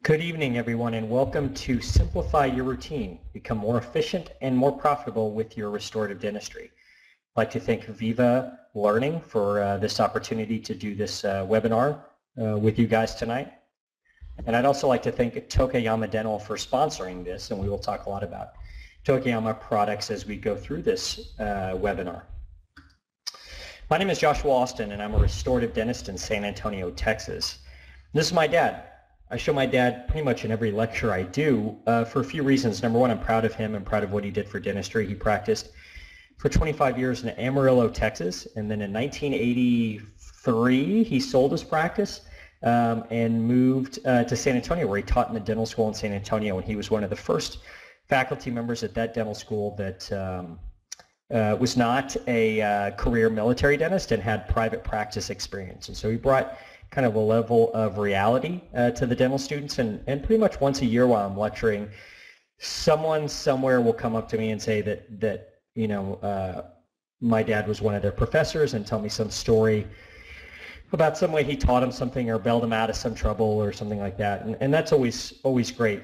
Good evening, everyone, and welcome to Simplify Your Routine, Become More Efficient and More Profitable with Your Restorative Dentistry. I'd like to thank Viva Learning for this opportunity to do this webinar with you guys tonight. And I'd also like to thank Tokayama Dental for sponsoring this, and we will talk a lot about Tokayama products as we go through this webinar. My name is Joshua Austin, and I'm a restorative dentist in San Antonio, Texas. This is my dad. I show my dad pretty much in every lecture I do for a few reasons. Number one, I'm proud of him. I'm proud of what he did for dentistry. He practiced for 25 years in Amarillo, Texas, and then in 1983 he sold his practice and moved to San Antonio, where he taught in the dental school in San Antonio, and he was one of the first faculty members at that dental school that was not a career military dentist and had private practice experience. And so he brought kind of a level of reality to the dental students, and pretty much once a year while I'm lecturing, someone somewhere will come up to me and say that my dad was one of their professors and tell me some story about some way he taught him something or bailed him out of some trouble or something like that, and that's always great.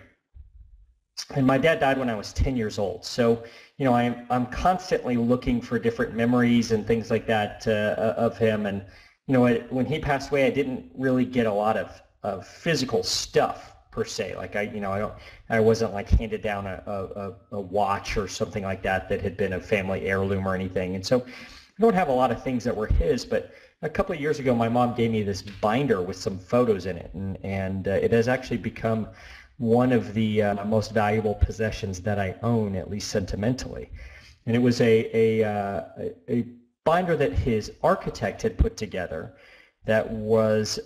And my dad died when I was 10 years old, so I'm constantly looking for different memories and things like that of him. And when he passed away, I didn't really get a lot of physical stuff per se. Like I wasn't like handed down a watch or something like that had been a family heirloom or anything. And so I don't have a lot of things that were his. But a couple of years ago, my mom gave me this binder with some photos in it, and it has actually become one of the most valuable possessions that I own, at least sentimentally. And it was a binder that his architect had put together that was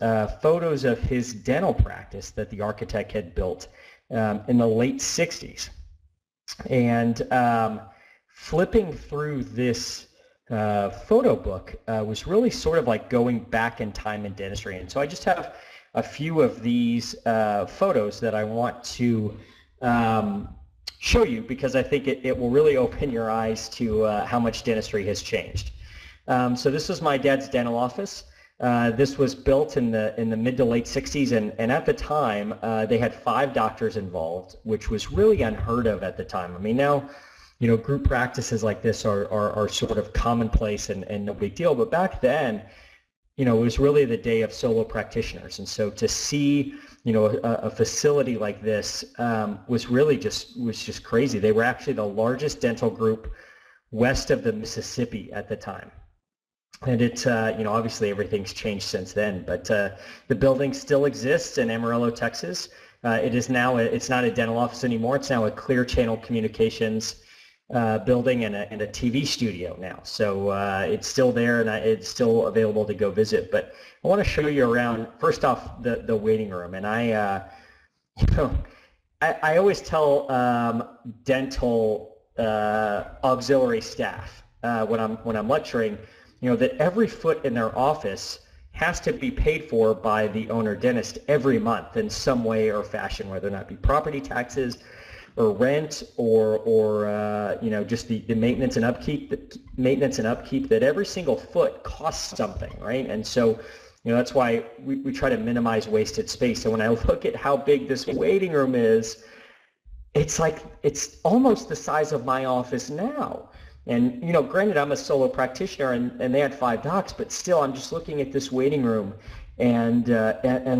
photos of his dental practice that the architect had built in the late 60s. And flipping through this photo book was really sort of like going back in time in dentistry. And so I just have a few of these photos that I want to show you, because I think it will really open your eyes to how much dentistry has changed. So this is my dad's dental office. This was built in the mid to late 60s, and at the time they had 5 doctors involved, which was really unheard of at the time. I mean, now group practices like this are sort of commonplace and no big deal, but back then it was really the day of solo practitioners. And so to see a facility like this was just crazy. They were actually the largest dental group west of the Mississippi at the time. And it, obviously everything's changed since then, but the building still exists in Amarillo, Texas. It is now, it's not a dental office anymore. It's now a Clear Channel Communications building and a TV studio now. So it's still there, and it's still available to go visit. But I want to show you around, first off, the waiting room. And I always tell dental auxiliary staff when I'm lecturing, that every foot in their office has to be paid for by the owner dentist every month in some way or fashion, whether or not be property taxes or rent or just the maintenance and upkeep. That every single foot costs something, right? And so that's why we try to minimize wasted space. So when I look at how big this waiting room is, it's almost the size of my office now. And granted, I'm a solo practitioner, and they had 5 docs, but still, I'm just looking at this waiting room, and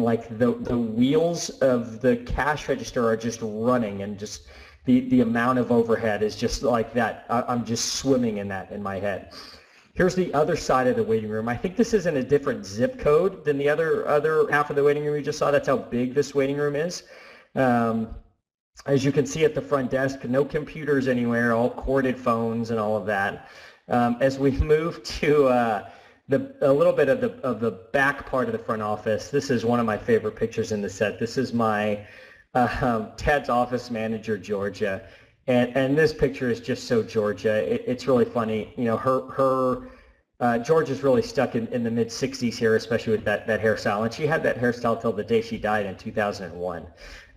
like the wheels of the cash register are just running, and just the amount of overhead is just like that. I'm just swimming in that in my head. Here's the other side of the waiting room. I think this is in a different zip code than the other half of the waiting room you just saw. That's how big this waiting room is. As you can see at the front desk, no computers anywhere, all corded phones and all of that. As we move to a little bit of the back part of the front office, this is one of my favorite pictures in the set. This is my Ted's office manager, Georgia, and this picture is just so Georgia. It's really funny. Georgia's really stuck in the mid 60s here, especially with that hairstyle, and she had that hairstyle till the day she died in 2001.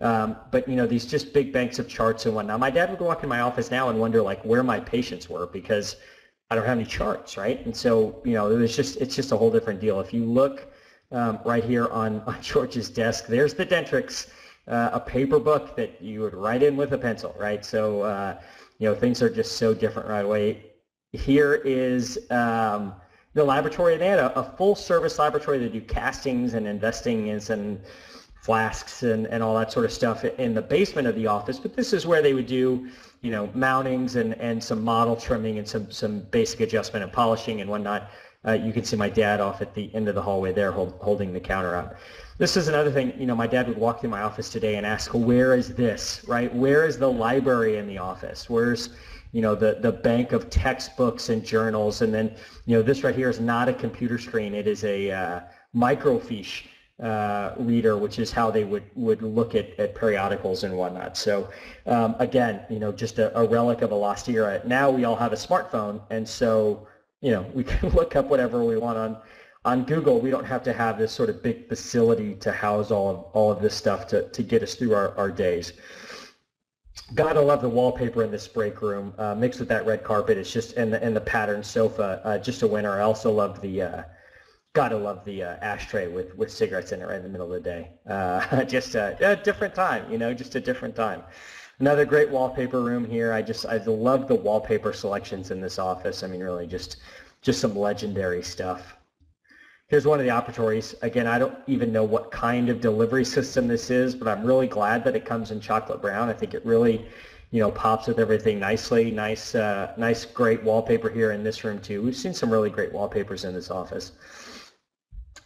But these just big banks of charts and whatnot. My dad would walk in my office now and wonder like where my patients were, because I don't have any charts, right? And so it's just a whole different deal. If you look right here on George's desk, there's the Dentrix, a paper book that you would write in with a pencil, right? So, things are just so different right away. Here is the laboratory. They had a full service laboratory. They do castings and investing in some flasks and all that sort of stuff in the basement of the office. But this is where they would do, mountings and some model trimming and some basic adjustment and polishing and whatnot. You can see my dad off at the end of the hallway there holding the counter up. This is another thing, my dad would walk through my office today and ask, where is this, right? Where is the library in the office? Where's, the bank of textbooks and journals? And then, this right here is not a computer screen. It is a microfiche reader, which is how they would look at periodicals and whatnot. So again, just a relic of a lost era. Now we all have a smartphone, and so we can look up whatever we want on Google. We don't have to have this sort of big facility to house all of this stuff to get us through our days. Gotta love the wallpaper in this break room, mixed with that red carpet. It's just and the patterned sofa, just a winner. I also love the gotta love the ashtray with cigarettes in it right in the middle of the day. Just a different time, just a different time. Another great wallpaper room here. I love the wallpaper selections in this office. I mean, really just some legendary stuff. Here's one of the operatories. Again, I don't even know what kind of delivery system this is, but I'm really glad that it comes in chocolate brown. I think it really, pops with everything nicely. Nice, great wallpaper here in this room too. We've seen some really great wallpapers in this office.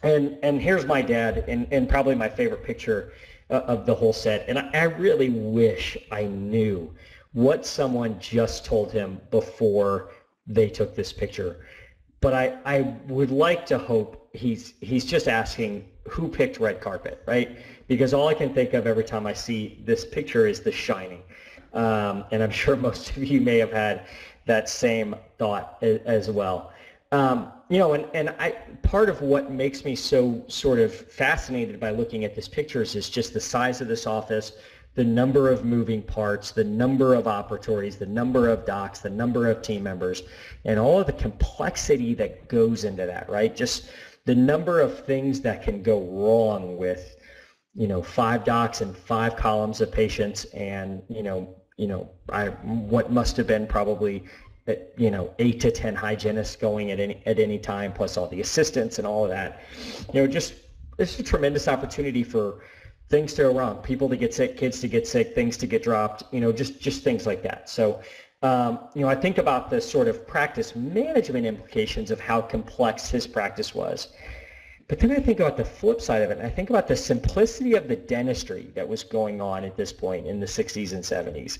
And here's my dad, and probably my favorite picture of the whole set. And I really wish I knew what someone just told him before they took this picture. But I would like to hope he's just asking who picked red carpet, right? Because all I can think of every time I see this picture is The Shining. And I'm sure most of you may have had that same thought as well. Part of what makes me so sort of fascinated by looking at this pictures is just the size of this office, the number of moving parts, the number of operatories, the number of docs, the number of team members, and all of the complexity that goes into that, right? Just the number of things that can go wrong with, 5 docs and 5 columns of patients, and what must have been probably 8 to 10 hygienists going at any time, plus all the assistants and all of that. It's a tremendous opportunity for things to go wrong, people to get sick, kids to get sick, things to get dropped, just things like that. So, I think about the sort of practice management implications of how complex his practice was. But then I think about the flip side of it, and I think about the simplicity of the dentistry that was going on at this point in the 60s and 70s.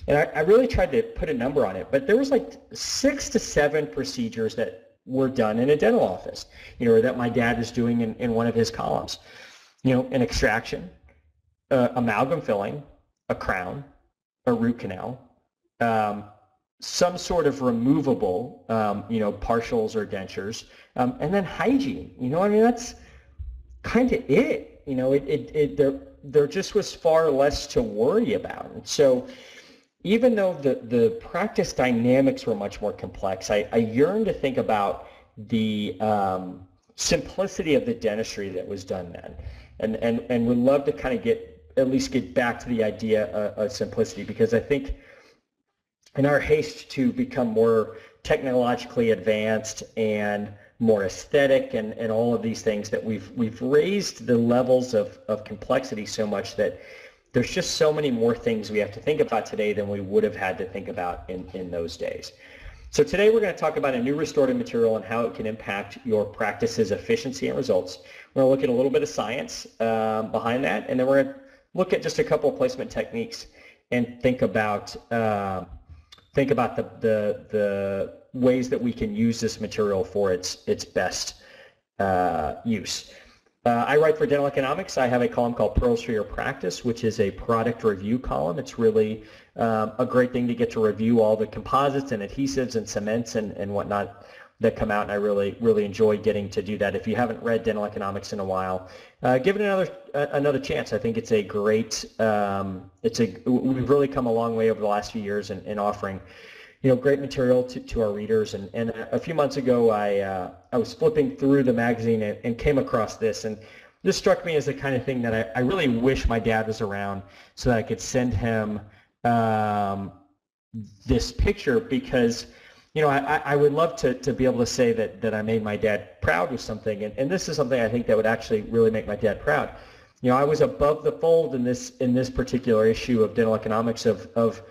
And I really tried to put a number on it, but there was like 6 to 7 procedures that were done in a dental office, that my dad was doing in one of his columns. An extraction, amalgam filling, a crown, a root canal, some sort of removable, partials or dentures, and then hygiene. That's kind of it. There just was far less to worry about. And so even though the practice dynamics were much more complex, I yearn to think about the simplicity of the dentistry that was done then. And would love to kind of get back to the idea of simplicity, because I think in our haste to become more technologically advanced and more aesthetic and all of these things, that we've raised the levels of complexity so much that there's just so many more things we have to think about today than we would have had to think about in those days. So today we're going to talk about a new restorative material and how it can impact your practice's efficiency and results. We're going to look at a little bit of science behind that, and then we're going to look at just a couple of placement techniques and think about the ways that we can use this material for its best use. I write for Dental Economics. I have a column called Pearls for Your Practice, which is a product review column. It's really a great thing to get to review all the composites and adhesives and cements and whatnot that come out, and I really enjoy getting to do that. If you haven't read Dental Economics in a while, give it another chance. I think it's a great, we've really come a long way over the last few years in offering great material to our readers. And a few months ago, I was flipping through the magazine and came across this, and this struck me as the kind of thing that I really wish my dad was around so that I could send him this picture, because I would love to be able to say that I made my dad proud with something, and this is something I think that would actually really make my dad proud. I was above the fold in this particular issue of Dental Economics of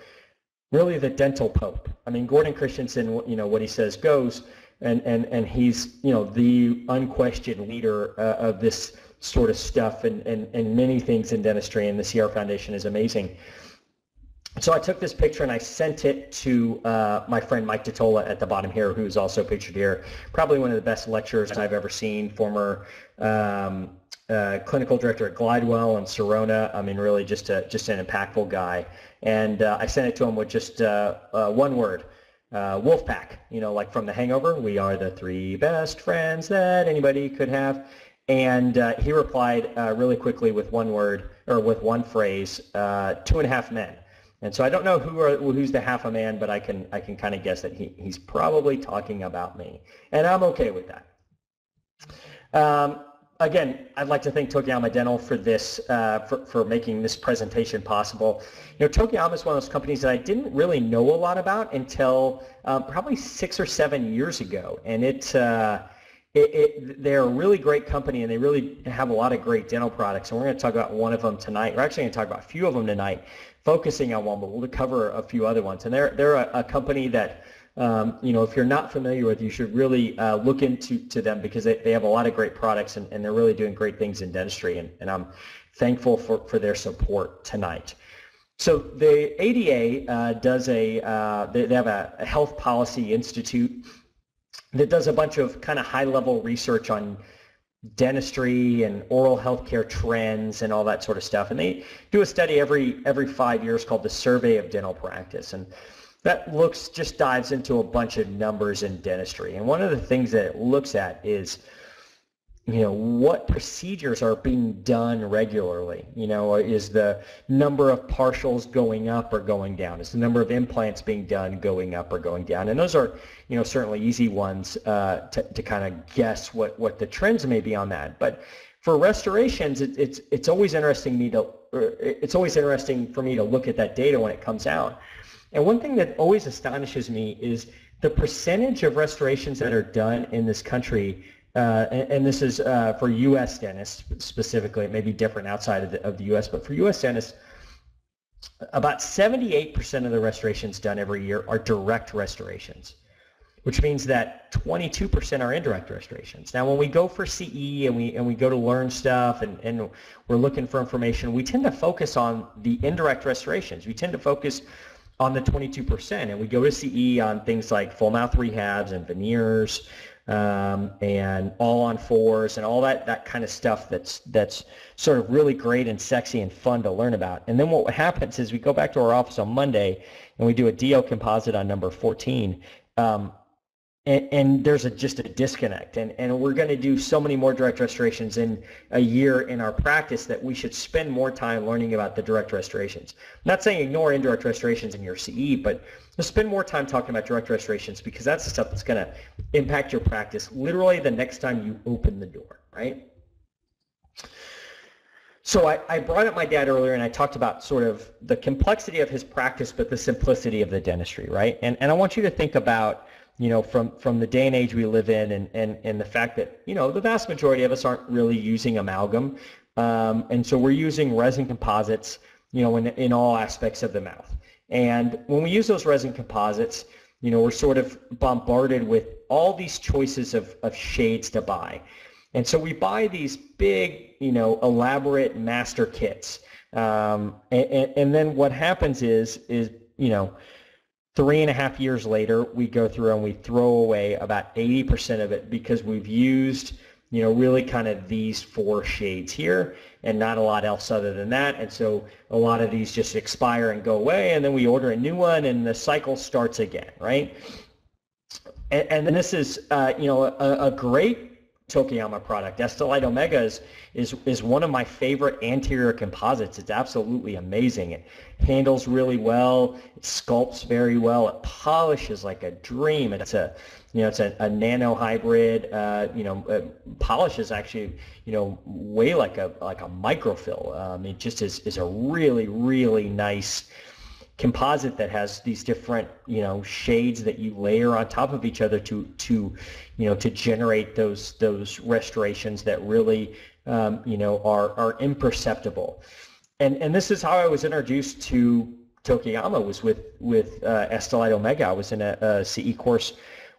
really the dental pope. I mean, Gordon Christensen, what he says goes, and he's the unquestioned leader of this sort of stuff and many things in dentistry, and the CR Foundation is amazing. So I took this picture and I sent it to my friend Mike Totola at the bottom here, who's also pictured here. Probably one of the best lecturers I've ever seen, former clinical director at Glidewell and Sirona. I mean, really just an impactful guy. And I sent it to him with just one word, Wolfpack, like from The Hangover, we are the 3 best friends that anybody could have. And he replied really quickly with one word, or with one phrase, 2.5 men. And so I don't know who's the half a man, but I can kind of guess that he's probably talking about me, and I'm okay with that. Again, I'd like to thank Tokiyama Dental for this, for making this presentation possible. Tokiyama is one of those companies that I didn't really know a lot about until probably 6 or 7 years ago, and they're a really great company, and they really have a lot of great dental products, and we're going to talk about one of them tonight. We're actually going to talk about a few of them tonight, focusing on one, but we'll cover a few other ones. And they're a company that, if you're not familiar with, you should really look into them, because they have a lot of great products, and they're really doing great things in dentistry, and I'm thankful for their support tonight. So the ADA they have a health policy institute that does a bunch of kind of high-level research on dentistry and oral healthcare trends and all that sort of stuff. And they do a study every 5 years called the Survey of Dental Practice. And that just dives into a bunch of numbers in dentistry. And one of the things that it looks at is, what procedures are being done regularly? Is the number of partials going up or going down? Is the number of implants being done going up or going down? And those are, certainly easy ones to kind of guess what the trends may be on that. But for restorations, it's always interesting for me to look at that data when it comes out. And one thing that always astonishes me is the percentage of restorations that are done in this country. And this is for U.S. dentists specifically. It may be different outside of the U.S., but for U.S. dentists, about 78% of the restorations done every year are direct restorations, which means that 22% are indirect restorations. Now, when we go for CE and we go to learn stuff and we're looking for information, we tend to focus on the indirect restorations. We tend to focus on the 22%, and we go to CE on things like full mouth rehabs and veneers, and all on fours and all that kind of stuff that's sort of really great and sexy and fun to learn about. And then what happens is we go back to our office on Monday and we do a DO composite on number 14, and there's just a disconnect, and we're going to do so many more direct restorations in a year in our practice that we should spend more time learning about the direct restorations. I'm not saying ignore indirect restorations in your CE, but just spend more time talking about direct restorations, because that's the stuff that's going to impact your practice literally the next time you open the door, right? So I brought up my dad earlier, and I talked about sort of the complexity of his practice, but the simplicity of the dentistry, right? And I want you to think about, from the day and age we live in, and the fact that, the vast majority of us aren't really using amalgam. And so we're using resin composites, in all aspects of the mouth. And when we use those resin composites, we're sort of bombarded with all these choices of shades to buy. And so we buy these big, elaborate master kits. And then what happens is 3.5 years later, we go through and we throw away about 80% of it, because we've used, really kind of these 4 shades here and not a lot else other than that. And so a lot of these just expire and go away, and then we order a new one and the cycle starts again, right? And then this is, a great Tokiyama product. Estelite Omega is one of my favorite anterior composites. It's absolutely amazing. It handles really well. It sculpts very well. It polishes like a dream. It's a nano hybrid. Polishes actually way like a microfill. It just is a really, really nice composite that has these different shades that you layer on top of each other to generate those restorations that really are imperceptible. And this is how I was introduced to Tokiyama, was with Estelite Omega. I was in a CE course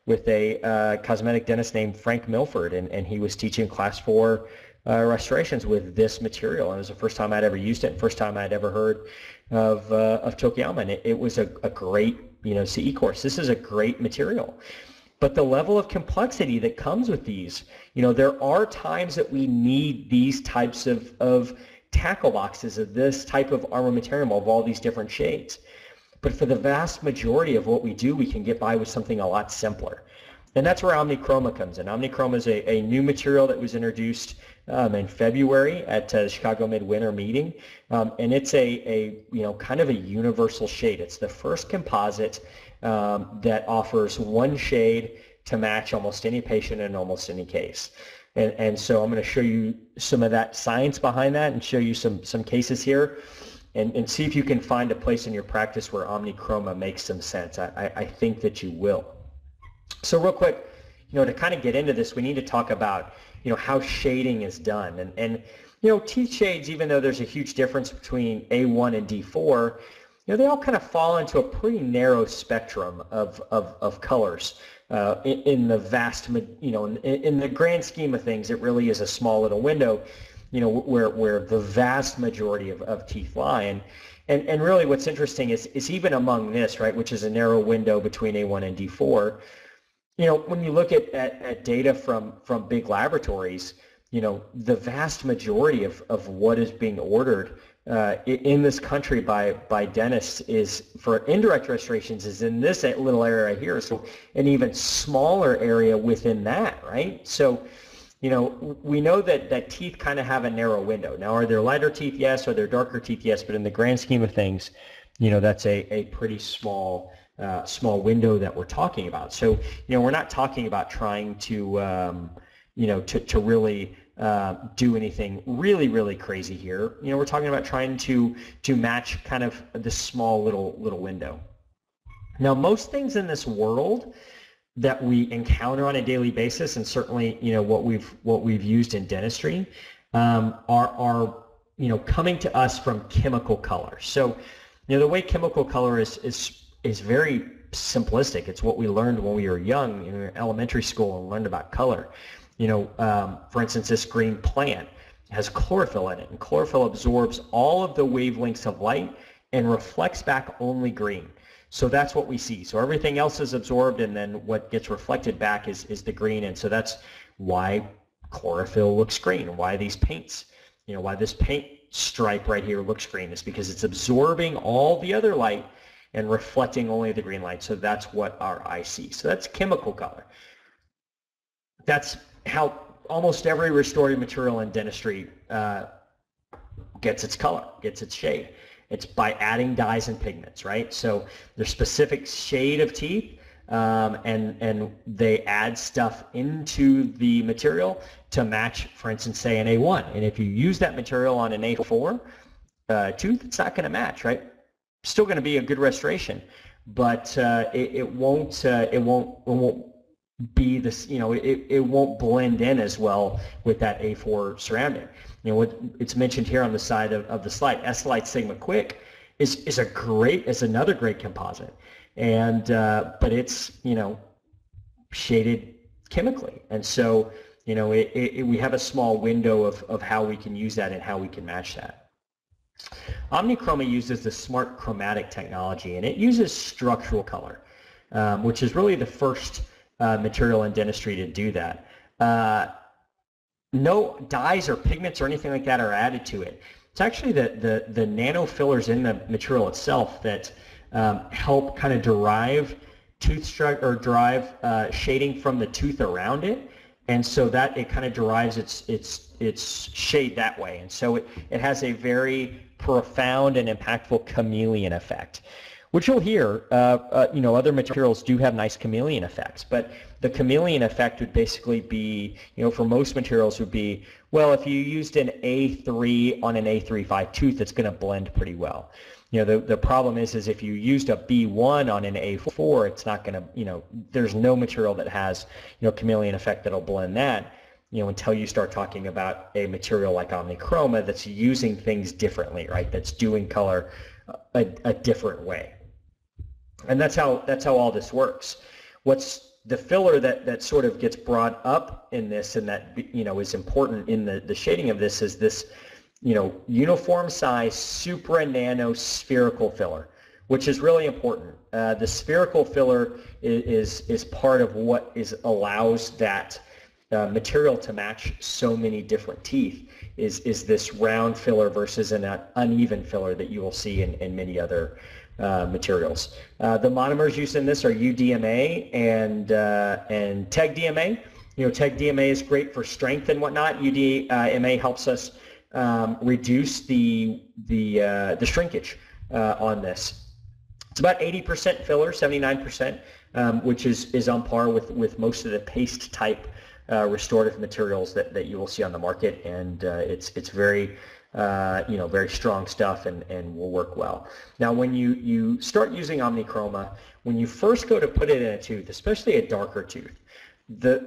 with a cosmetic dentist named Frank Milford, and he was teaching class 4 restorations with this material. And it was the first time I'd ever used it, first time I'd ever heard of Tokiyama, and it was a great CE course. This is a great material. But the level of complexity that comes with these, there are times that we need these types of tackle boxes of this type of armor material of all these different shades. But for the vast majority of what we do, we can get by with something a lot simpler. And that's where Omnichroma comes in. Omnichroma is a new material that was introduced in February at the Chicago Midwinter meeting, and it's a kind of a universal shade. It's the first composite that offers one shade to match almost any patient in almost any case. And so I'm going to show you some of that science behind that and show you some cases here, and see if you can find a place in your practice where Omnichroma makes some sense. I think that you will. So real quick, to kind of get into this, we need to talk about how shading is done. And teeth shades, even though there's a huge difference between A1 and D4, they all kind of fall into a pretty narrow spectrum of colors. In the vast, in the grand scheme of things, it really is a small little window, where the vast majority of teeth lie. And really what's interesting is even among this, right, which is a narrow window between A1 and D4, when you look at data from big laboratories, the vast majority of what is being ordered in this country by dentists is for indirect restorations is in this little area right here. So an even smaller area within that, right? So, we know that teeth kind of have a narrow window. Now, are there lighter teeth? Yes. Are there darker teeth? Yes. But in the grand scheme of things, that's a pretty small window that we're talking about. So, we're not talking about trying to, to really do anything really, really crazy here. We're talking about trying to match kind of this small little window. Now, most things in this world that we encounter on a daily basis, and certainly, what we've used in dentistry, are coming to us from chemical color. So, the way chemical color is very simplistic. It's what we learned when we were young in elementary school and learned about color. For instance, this green plant has chlorophyll in it, and chlorophyll absorbs all of the wavelengths of light and reflects back only green. So that's what we see. So everything else is absorbed, and then what gets reflected back is the green. And so that's why chlorophyll looks green, why these paints, why this paint stripe right here looks green, is because it's absorbing all the other light and reflecting only the green light. So that's what our eye sees. So that's chemical color. That's how almost every restorative material in dentistry gets its color, gets its shade. It's by adding dyes and pigments, right? So there's specific shade of teeth, and they add stuff into the material to match, for instance, say an A1. And if you use that material on an A4 tooth, it's not going to match, right? Still going to be a good restoration, but it won't be this, it won't blend in as well with that A4 ceramic. What it's mentioned here on the side of the slide, Estelite Sigma Quick is another great composite, and but it's shaded chemically, and so we have a small window of how we can use that and how we can match that. Omnichroma uses the smart chromatic technology, and it uses structural color, which is really the first material in dentistry to do that. No dyes or pigments or anything like that are added to it. It's actually the nano fillers in the material itself that help kind of derive shading from the tooth around it, and so that it kind of derives its shade that way, and so it has a very profound and impactful chameleon effect, which you'll hear. Other materials do have nice chameleon effects, but the chameleon effect would basically be, for most materials would be, well, if you used an A3 on an A3/5 tooth, it's going to blend pretty well. The problem is if you used a B1 on an A4, it's not going to, there's no material that has, chameleon effect that'll blend that, until you start talking about a material like Omnichroma that's using things differently, right? That's doing color a different way. And that's how all this works. What's the filler that sort of gets brought up in this, and that is important in the shading of this, is this uniform size supra nano spherical filler, which is really important. The spherical filler is part of what allows that material to match so many different teeth. Is this round filler versus an uneven filler that you will see in many other materials. The monomers used in this are UDMA and TEG-DMA. TEG-DMA is great for strength and whatnot. UDMA helps us reduce the shrinkage on this. It's about 80% filler, 79%, which is on par with most of the paste type restorative materials that you will see on the market, and it's very very strong stuff and will work well. Now, when you start using Omnichroma, when you first go to put it in a tooth, especially a darker tooth,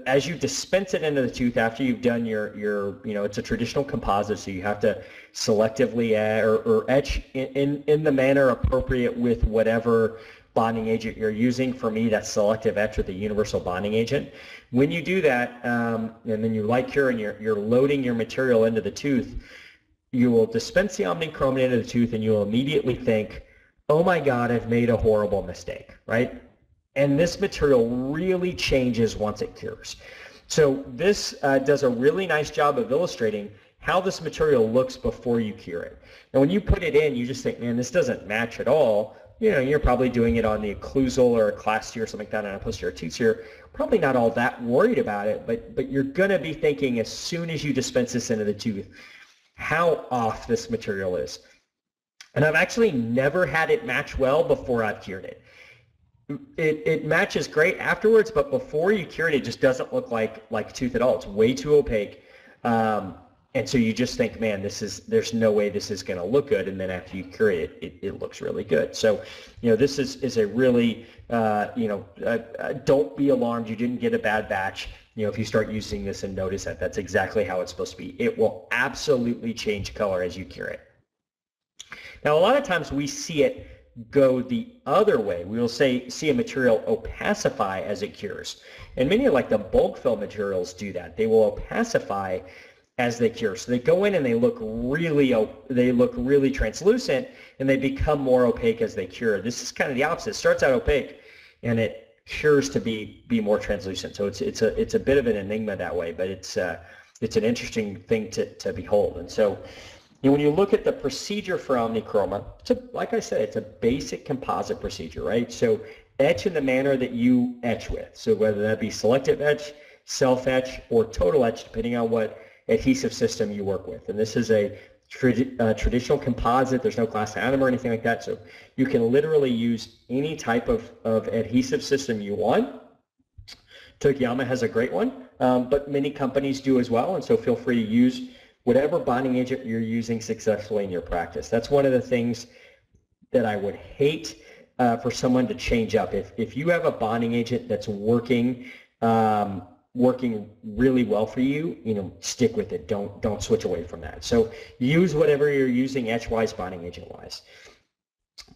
as you dispense it into the tooth after you've done your it's a traditional composite, so you have to selectively or etch in the manner appropriate with whatever bonding agent you're using. For me, that's selective etch with a universal bonding agent. When you do that, and then you light cure and you're loading your material into the tooth, you will dispense the Omnichroma into the tooth, and you'll immediately think, oh my God, I've made a horrible mistake, right? And this material really changes once it cures. So this does a really nice job of illustrating how this material looks before you cure it. And when you put it in, you just think, man, this doesn't match at all. You're probably doing it on the occlusal or a class 2 or something like that on a posterior tooth. So you're probably not all that worried about it, but you're going to be thinking as soon as you dispense this into the tooth, how off this material is. And I've actually never had it match well before I've cured it. It matches great afterwards, but before you cure it, it just doesn't look like tooth at all. It's way too opaque. And so you just think, man, there's no way this is going to look good. And then after you cure it, it looks really good. So, this is a really, don't be alarmed. You didn't get a bad batch. If you start using this and notice that's exactly how it's supposed to be. It will absolutely change color as you cure it. Now, a lot of times we see it go the other way. We will see a material opacify as it cures. And many like the bulk fill materials do that. They will opacify as they cure. So they go in and they look really translucent, and they become more opaque as they cure. This is kind of the opposite. It starts out opaque and it cures to be more translucent. So it's a bit of an enigma that way, but it's an interesting thing to behold. And so when you look at the procedure for Omnichroma, like I said, it's a basic composite procedure, right? So etch in the manner that you etch with. So whether that be selective etch, self-etch, or total etch, depending on what adhesive system you work with. And this is a traditional composite. There's no glass atom or anything like that. So you can literally use any type of adhesive system you want. Tokiyama has a great one, but many companies do as well. And so feel free to use whatever bonding agent you're using successfully in your practice. That's one of the things that I would hate for someone to change up. If you have a bonding agent that's working really well for you, stick with it. Don't switch away from that. So use whatever you're using etch-wise, bonding agent-wise.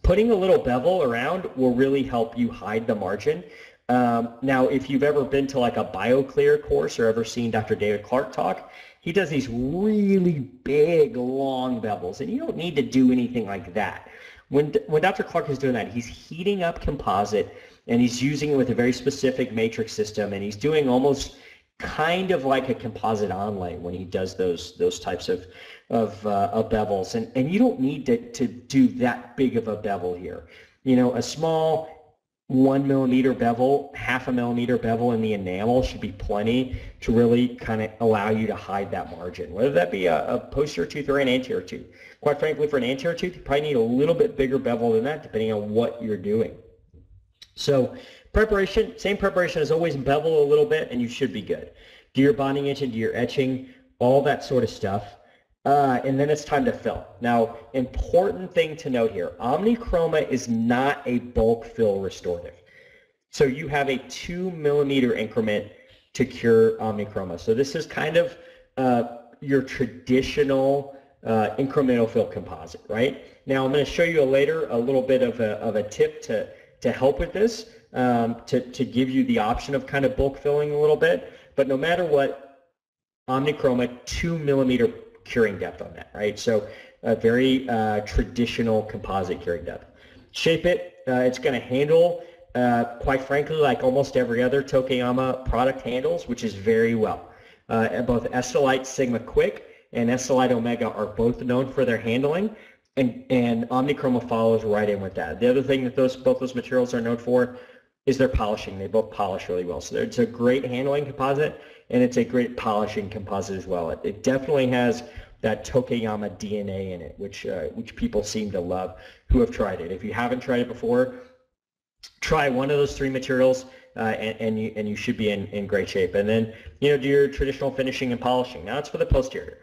Putting a little bevel around will really help you hide the margin. Now, if you've ever been to like a BioClear course or ever seen Dr. David Clark talk, he does these really big, long bevels, and you don't need to do anything like that. When Dr. Clark is doing that, he's heating up composite, and he's using it with a very specific matrix system, and he's doing almost kind of like a composite onlay when he does those types of bevels, and you don't need to do that big of a bevel here. A small 1 millimeter bevel, half a millimeter bevel in the enamel should be plenty to really kind of allow you to hide that margin, whether that be a posterior tooth or an anterior tooth. Quite frankly, for an anterior tooth, you probably need a little bit bigger bevel than that, depending on what you're doing. So preparation, same preparation as always, bevel a little bit and you should be good. Do your bonding agent, do your etching, all that sort of stuff. And then it's time to fill. Now, important thing to note here, OmniChroma is not a bulk fill restorative. So you have a 2 millimeter increment to cure OmniChroma. So this is kind of your traditional incremental fill composite, right? Now I'm going to show you later a little bit of a tip to help with this, to give you the option of kind of bulk filling a little bit. But no matter what, OmniChroma 2 millimeter curing depth on that, right? So a very traditional composite curing depth. Shape it, it's going to handle, quite frankly, like almost every other Tokayama product handles, which is very well. Both Estelite Sigma Quick and Estelite Omega are both known for their handling, and OmniChroma follows right in with that. The other thing that both those materials are known for is their polishing. They both polish really well. So it's a great handling composite, and it's a great polishing composite as well. It definitely has that Tokayama DNA in it, which people seem to love who have tried it. If you haven't tried it before, try one of those 3 materials, and you should be in great shape. And then do your traditional finishing and polishing. Now it's for the posterior.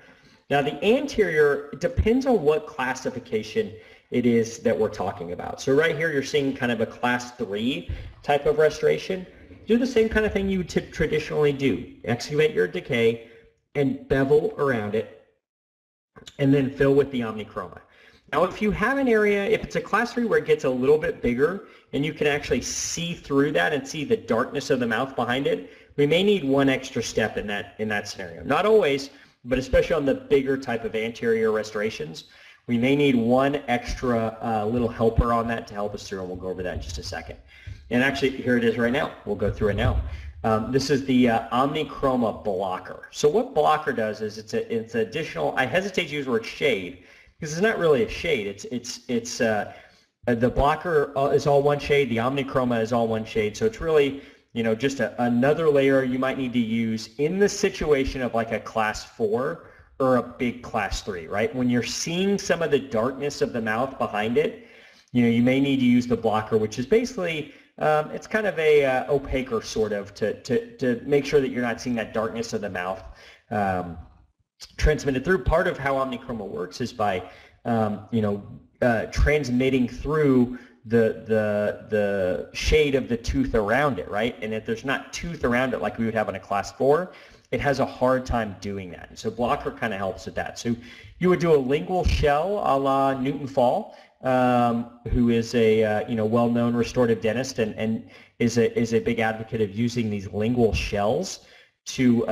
Now the anterior, it depends on what classification it is that we're talking about. So right here you're seeing kind of a class 3 type of restoration. Do the same kind of thing you would traditionally do. Excavate your decay and bevel around it, and then fill with the OmniChroma. Now if you have an area, if it's a class 3 where it gets a little bit bigger and you can actually see through that and see the darkness of the mouth behind it, we may need one extra step in that scenario. Not always, but especially on the bigger type of anterior restorations, we may need one extra little helper on that to help us through, and we'll go over that in just a second. And actually, here it is right now. We'll go through it now. This is the OmniChroma blocker. So what blocker does is it's additional. I hesitate to use the word shade because it's not really a shade. It's the blocker is all one shade. The OmniChroma is all one shade. So it's really just another layer you might need to use in the situation of like a class 4 or a big class 3, right? When you're seeing some of the darkness of the mouth behind it, you may need to use the blocker, which is basically it's kind of a opaquer sort of to make sure that you're not seeing that darkness of the mouth transmitted through. Part of how OmniChroma works is by transmitting through the shade of the tooth around it, right? And if there's not tooth around it like we would have in a class 4, it has a hard time doing that. And so blocker kind of helps with that. So you would do a lingual shell a la Newton Fall, who is a well-known restorative dentist and is a big advocate of using these lingual shells to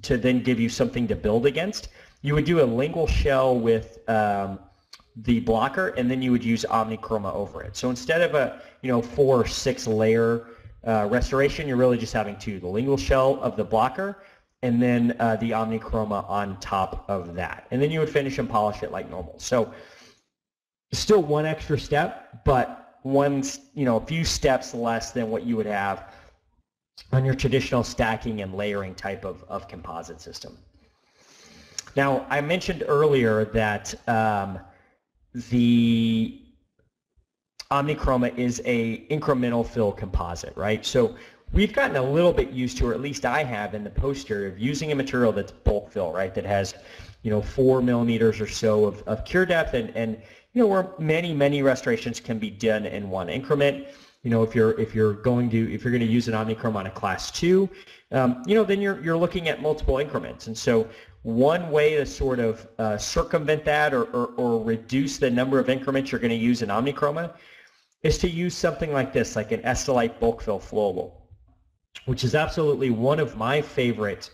then give you something to build against. You would do a lingual shell with the blocker, and then you would use OmniChroma over it. So instead of a 4 or 6 layer restoration, you're really just having 2: the lingual shell of the blocker, and then the OmniChroma on top of that. And then you would finish and polish it like normal. So still one extra step, but a few steps less than what you would have on your traditional stacking and layering type of composite system. Now, I mentioned earlier that the OmniChroma is a incremental fill composite, right? So we've gotten a little bit used to, or at least I have in the posterior, of using a material that's bulk fill, right? That has 4 millimeters or so of cure depth, and where many restorations can be done in one increment. If you're going to use an OmniChroma on a class 2, then you're looking at multiple increments. And so one way to sort of circumvent that or reduce the number of increments you're going to use in OmniChroma is to use something like this, like an Estelite bulk fill flowable, which is absolutely one of my favorite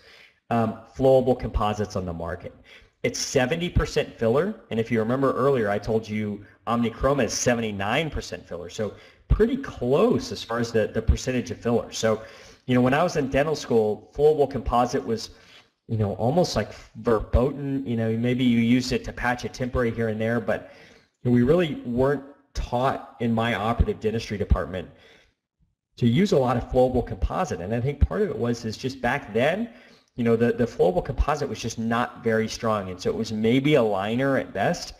flowable composites on the market. It's 70% filler, and if you remember earlier, I told you OmniChroma is 79% filler, so pretty close as far as the percentage of filler. So, when I was in dental school, flowable composite was, almost like verboten. Maybe you used it to patch a temporary here and there, but we really weren't taught in my operative dentistry department to use a lot of flowable composite. And I think part of it is just back then, you know, the flowable composite was just not very strong. And so it was maybe a liner at best,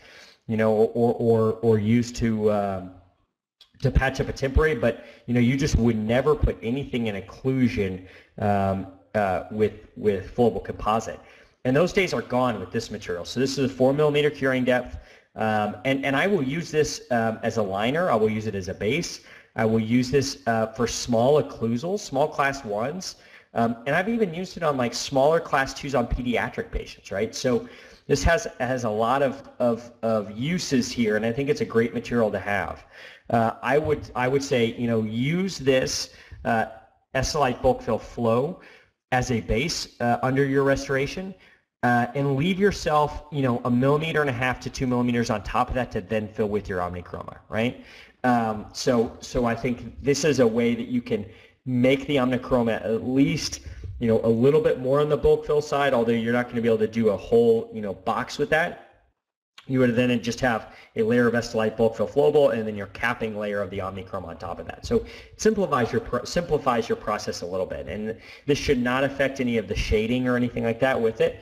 you know, or used to patch up a temporary, but, you know, you just would never put anything in occlusion with flowable composite. And those days are gone with this material. So this is a 4mm curing depth. And I will use this as a liner. I will use it as a base. I will use this for small occlusals, small class 1s. And I've even used it on like smaller class 2s on pediatric patients, right? So this has a lot of uses here, and I think it's a great material to have. I would say, you know, use this Estelite bulk fill flow as a base under your restoration, and leave yourself, you know, 1.5 mm to 2 mm on top of that to then fill with your Omnichroma, right? So I think this is a way that you can make the Omnichroma at least, you know, a little bit more on the bulk fill side, although you're not going to be able to do a whole, you know, box with that. You would then just have a layer of Estelite bulk fill flowable and then your capping layer of the Omnichrome on top of that. So it simplifies your process a little bit, and this should not affect any of the shading or anything like that with it.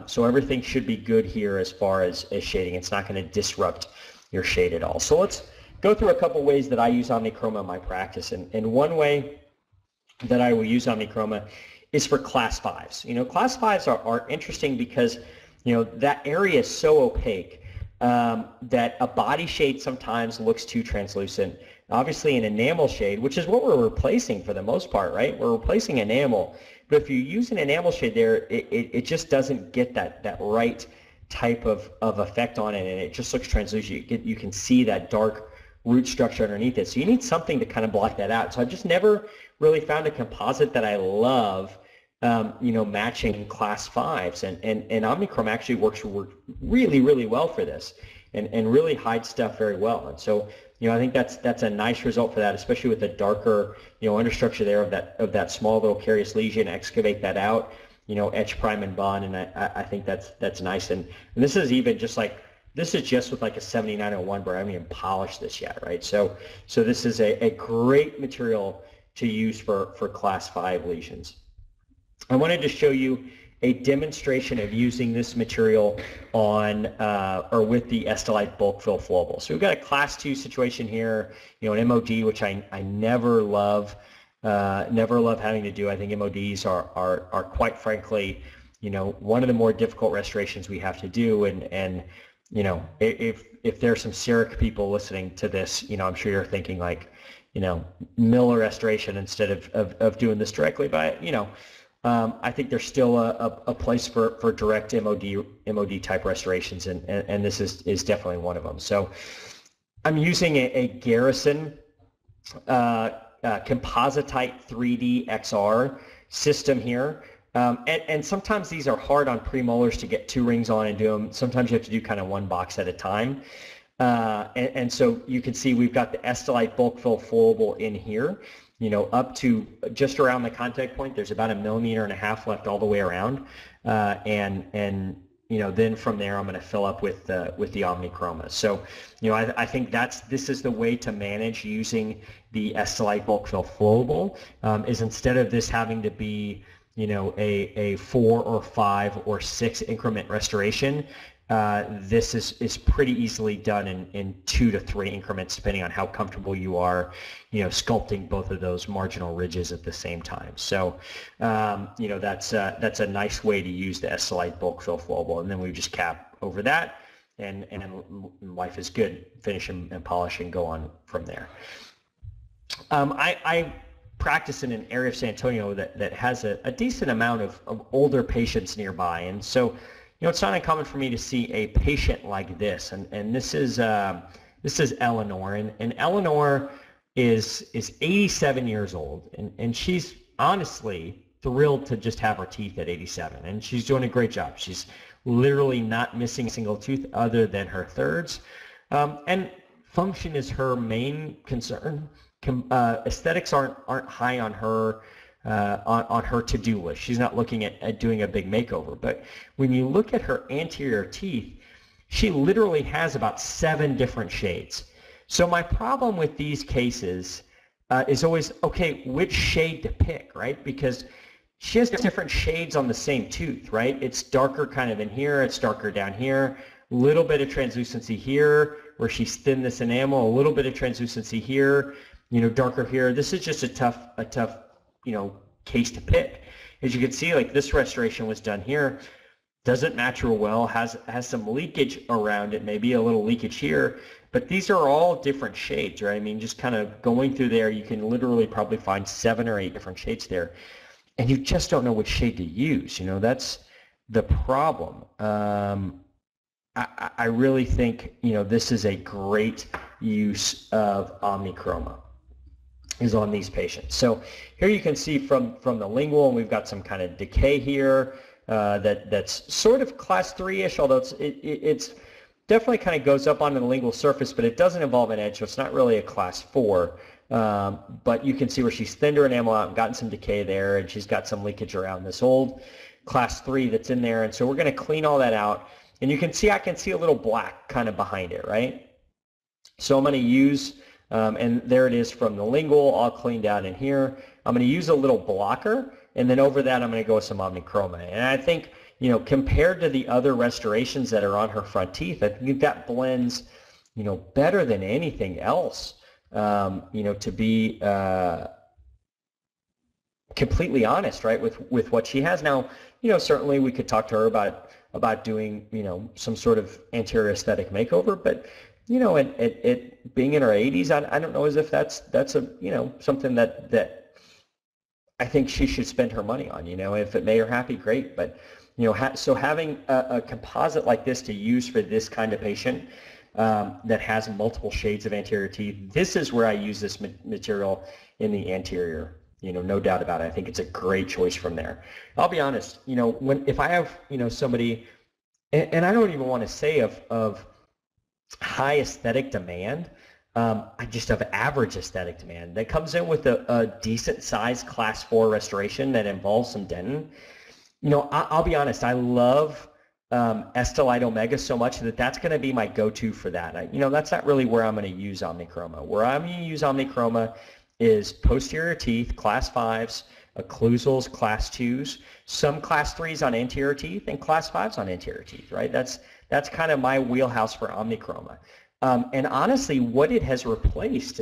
So everything should be good here as far as shading. It's not going to disrupt your shade at all. So let's go through a couple ways that I use Omnichroma in my practice. And one way that I will use Omnichroma is for class 5s. You know, class 5s are interesting because, you know, that area is so opaque that a body shade sometimes looks too translucent. Obviously an enamel shade, which is what we're replacing for the most part, right? We're replacing enamel. But if you use an enamel shade there, it just doesn't get that right type of effect on it, and it just looks translucent. You can see that dark root structure underneath it. So you need something to kind of block that out. So I've just never really found a composite that I love, you know, matching class 5s, and Omnichrome actually works really, really well for this, and really hides stuff very well. And so, you know, I think that's a nice result for that, especially with the darker, you know, understructure there of that small little carious lesion. Excavate that out, you know, etch, prime, and bond, and I think that's nice. And this is even just like, this is just with like a 7901, but I haven't even polished this yet, right? So this is a great material to use for class 5 lesions. I wanted to show you a demonstration of using this material on or with the Estelite bulk fill flowable. So we've got a class 2 situation here, you know, an MOD, which I never love having to do. I think MODs are quite frankly, you know, one of the more difficult restorations we have to do, and you know, if there's some CEREC people listening to this, you know, I'm sure you're thinking like, you know, Miller restoration instead of doing this directly. But, you know, I think there's still a place for direct MOD type restorations, and this is definitely one of them. So I'm using a Garrison Compositite 3D XR system here. And sometimes these are hard on premolars to get 2 rings on and do them. Sometimes you have to do kind of 1 box at a time. And so you can see we've got the Estelite bulk fill flowable in here, you know, up to just around the contact point. There's about 1.5 mm left all the way around. And you know, then from there I'm going to fill up with the Omnichroma. So, you know, I think this is the way to manage using the Estelite bulk fill flowable, is instead of this having to be, you know, a 4 or 5 or 6 increment restoration, this is pretty easily done in 2 to 3 increments, depending on how comfortable you are, you know, sculpting both of those marginal ridges at the same time. So, you know, that's a nice way to use the Estelite bulk fill flowable, and then we just cap over that, and life is good. Finish and polish and go on from there. I practice in an area of San Antonio that has a decent amount of older patients nearby, and so, you know, it's not uncommon for me to see a patient like this, and this is Eleanor, and Eleanor is 87 years old, and she's honestly thrilled to just have her teeth at 87, and she's doing a great job. She's literally not missing a single tooth other than her thirds, and function is her main concern. Aesthetics aren't high on her to-do list. She's not looking at doing a big makeover. But when you look at her anterior teeth, she literally has about 7 different shades. So my problem with these cases is always, okay, which shade to pick, right? Because she has different shades on the same tooth, right? It's darker kind of in here, it's darker down here, a little bit of translucency here where she's thinned this enamel, a little bit of translucency here, darker here. This is just a tough, case to pick. As you can see, like this restoration was done here, doesn't match real well, has some leakage around it, maybe a little leakage here, but these are all different shades, right? I mean, just kind of going through there, you can literally probably find 7 or 8 different shades there, and you just don't know which shade to use. That's the problem. I really think, this is a great use of OmniChroma is on these patients. So here you can see from the lingual, and we've got some kind of decay here that's sort of class 3-ish, although it's definitely kind of goes up onto the lingual surface, but it doesn't involve an edge, so it's not really a class 4. But you can see where she's thinned her enamel out and gotten some decay there, and she's got some leakage around this old class 3 that's in there, and so we're going to clean all that out. And you can see, I can see a little black kind of behind it, right? So I'm going to use, and there it is from the lingual, all cleaned out in here. I'm going to use a little blocker, and then over that I'm going to go with some OmniChroma. And I think, compared to the other restorations that are on her front teeth, I think that blends, better than anything else, to be completely honest, right, with what she has. Now, certainly we could talk to her about doing, some sort of anterior aesthetic makeover, but, at being in her 80s, I don't know as if that's a, something that I think she should spend her money on. If it made her happy, great, but, so having a composite like this to use for this kind of patient that has multiple shades of anterior teeth, this is where I use this material in the anterior. No doubt about it. I think it's a great choice from there. I'll be honest, if I have, somebody, and I don't even want to say of high aesthetic demand, I just have average aesthetic demand that comes in with a decent sized class 4 restoration that involves some dentin. I'll be honest, I love Estelite Omega so much that's going to be my go-to for that. That's not really where I'm going to use OmniChroma. Where I'm going to use OmniChroma is posterior teeth, class 5s, occlusals, class 2s, some class 3s on anterior teeth, and class 5s on anterior teeth, right? That's kind of my wheelhouse for OmniChroma. And honestly, what it has replaced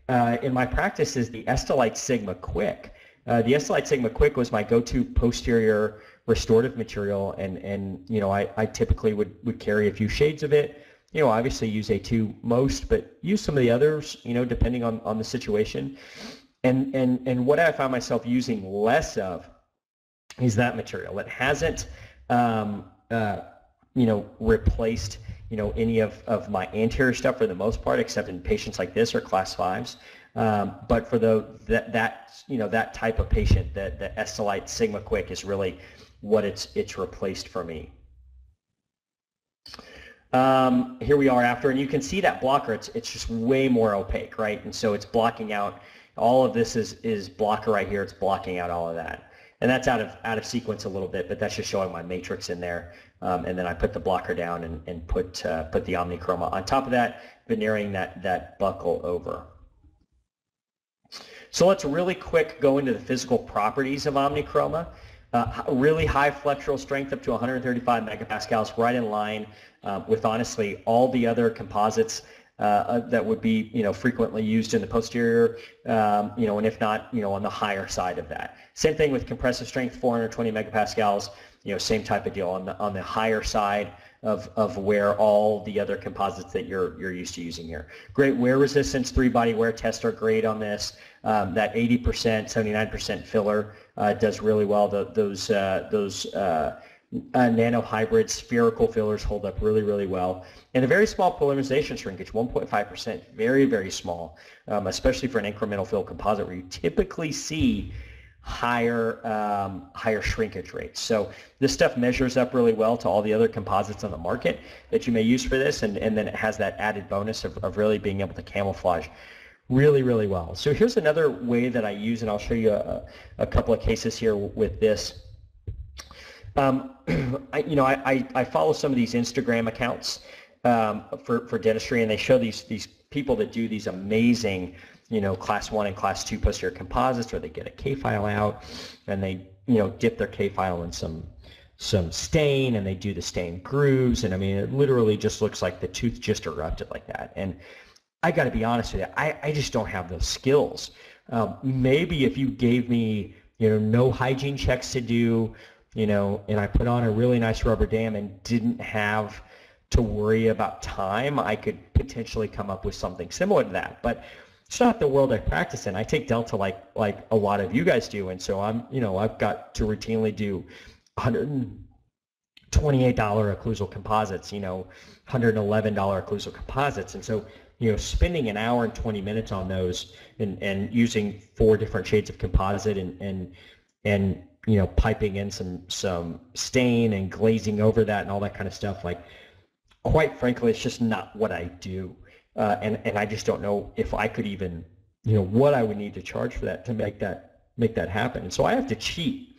in my practice is the Estelite Sigma Quick. The Estelite Sigma Quick was my go-to posterior restorative material, and I typically would carry a few shades of it. Obviously use A2 most, but use some of the others, depending on the situation. And what I found myself using less of is that material. It hasn't, replaced, any of my anterior stuff for the most part, except in patients like this or class 5s. But for that type of patient, the Estelite Sigma Quick is really what it's replaced for me. Here we are after, and you can see that blocker, it's just way more opaque, right? And so it's blocking out, all of this is blocker right here, it's blocking out all of that. And that's out of sequence a little bit, but that's just showing my matrix in there. And then I put the blocker down and put the OmniChroma on top of that, veneering that buccal over. So let's really quick go into the physical properties of OmniChroma. Really high flexural strength, up to 135 megapascals, right in line with honestly all the other composites that would be frequently used in the posterior, and if not on the higher side of that. Same thing with compressive strength, 420 megapascals, same type of deal on the higher side of where all the other composites that you're used to using here. Great wear resistance, 3-body wear tests are great on this. That 80%, 79% filler does really well. Those nanohybrid spherical fillers hold up really, really well. And a very small polymerization shrinkage, 1.5%, very, very small, especially for an incremental fill composite where you typically see higher shrinkage rates. So this stuff measures up really well to all the other composites on the market that you may use for this, and then it has that added bonus of really being able to camouflage really, really well. So here's another way that I use, and I'll show you a couple of cases here with this. I follow some of these Instagram accounts for dentistry, and they show these people that do these amazing, class 1 and class 2 posterior composites, where they get a K-file out and they, dip their K-file in some stain, and they do the stain grooves, and I mean, it literally just looks like the tooth just erupted like that. And I got to be honest with you, I just don't have those skills. Maybe if you gave me, no hygiene checks to do, and I put on a really nice rubber dam and didn't have to worry about time, I could potentially come up with something similar to that. But it's not the world I practice in. I take Delta like a lot of you guys do, and so I've got to routinely do $128 occlusal composites, $111 occlusal composites, and so spending an hour and 20 minutes on those and using 4 different shades of composite and piping in some stain and glazing over that and all that kind of stuff, like, quite frankly, it's just not what I do, and I just don't know if I could even, what I would need to charge for that to make that happen. And so I have to cheat.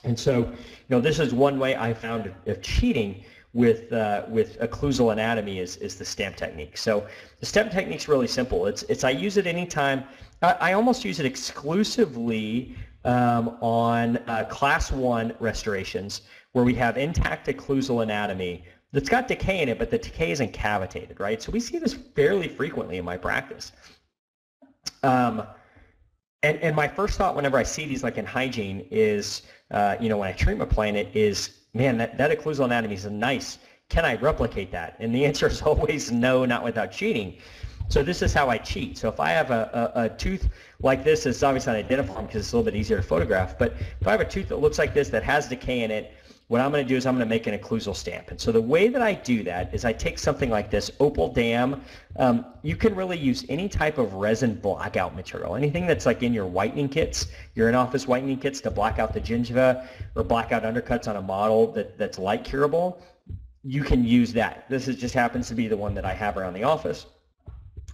And so, this is one way I found of cheating with occlusal anatomy is the stamp technique. So the stamp technique is really simple. It's I use it anytime. I almost use it exclusively on class 1 restorations where we have intact occlusal anatomy that's got decay in it, but the decay isn't cavitated, right? So we see this fairly frequently in my practice. And my first thought whenever I see these, like in hygiene, is, when I treatment plan it, is, man, that occlusal anatomy is nice. Can I replicate that? And the answer is always no, not without cheating. So this is how I cheat. So if I have a tooth like this, it's obviously not identifiable because it's a little bit easier to photograph, but if I have a tooth that looks like this that has decay in it, what I'm going to do is I'm going to make an occlusal stamp. And so the way that I do that is I take something like this opal dam. You can really use any type of resin blackout material, anything that's like in your whitening kits, your in-office whitening kits to black out the gingiva or black out undercuts on a model that's light curable. You can use that. This just happens to be the one that I have around the office.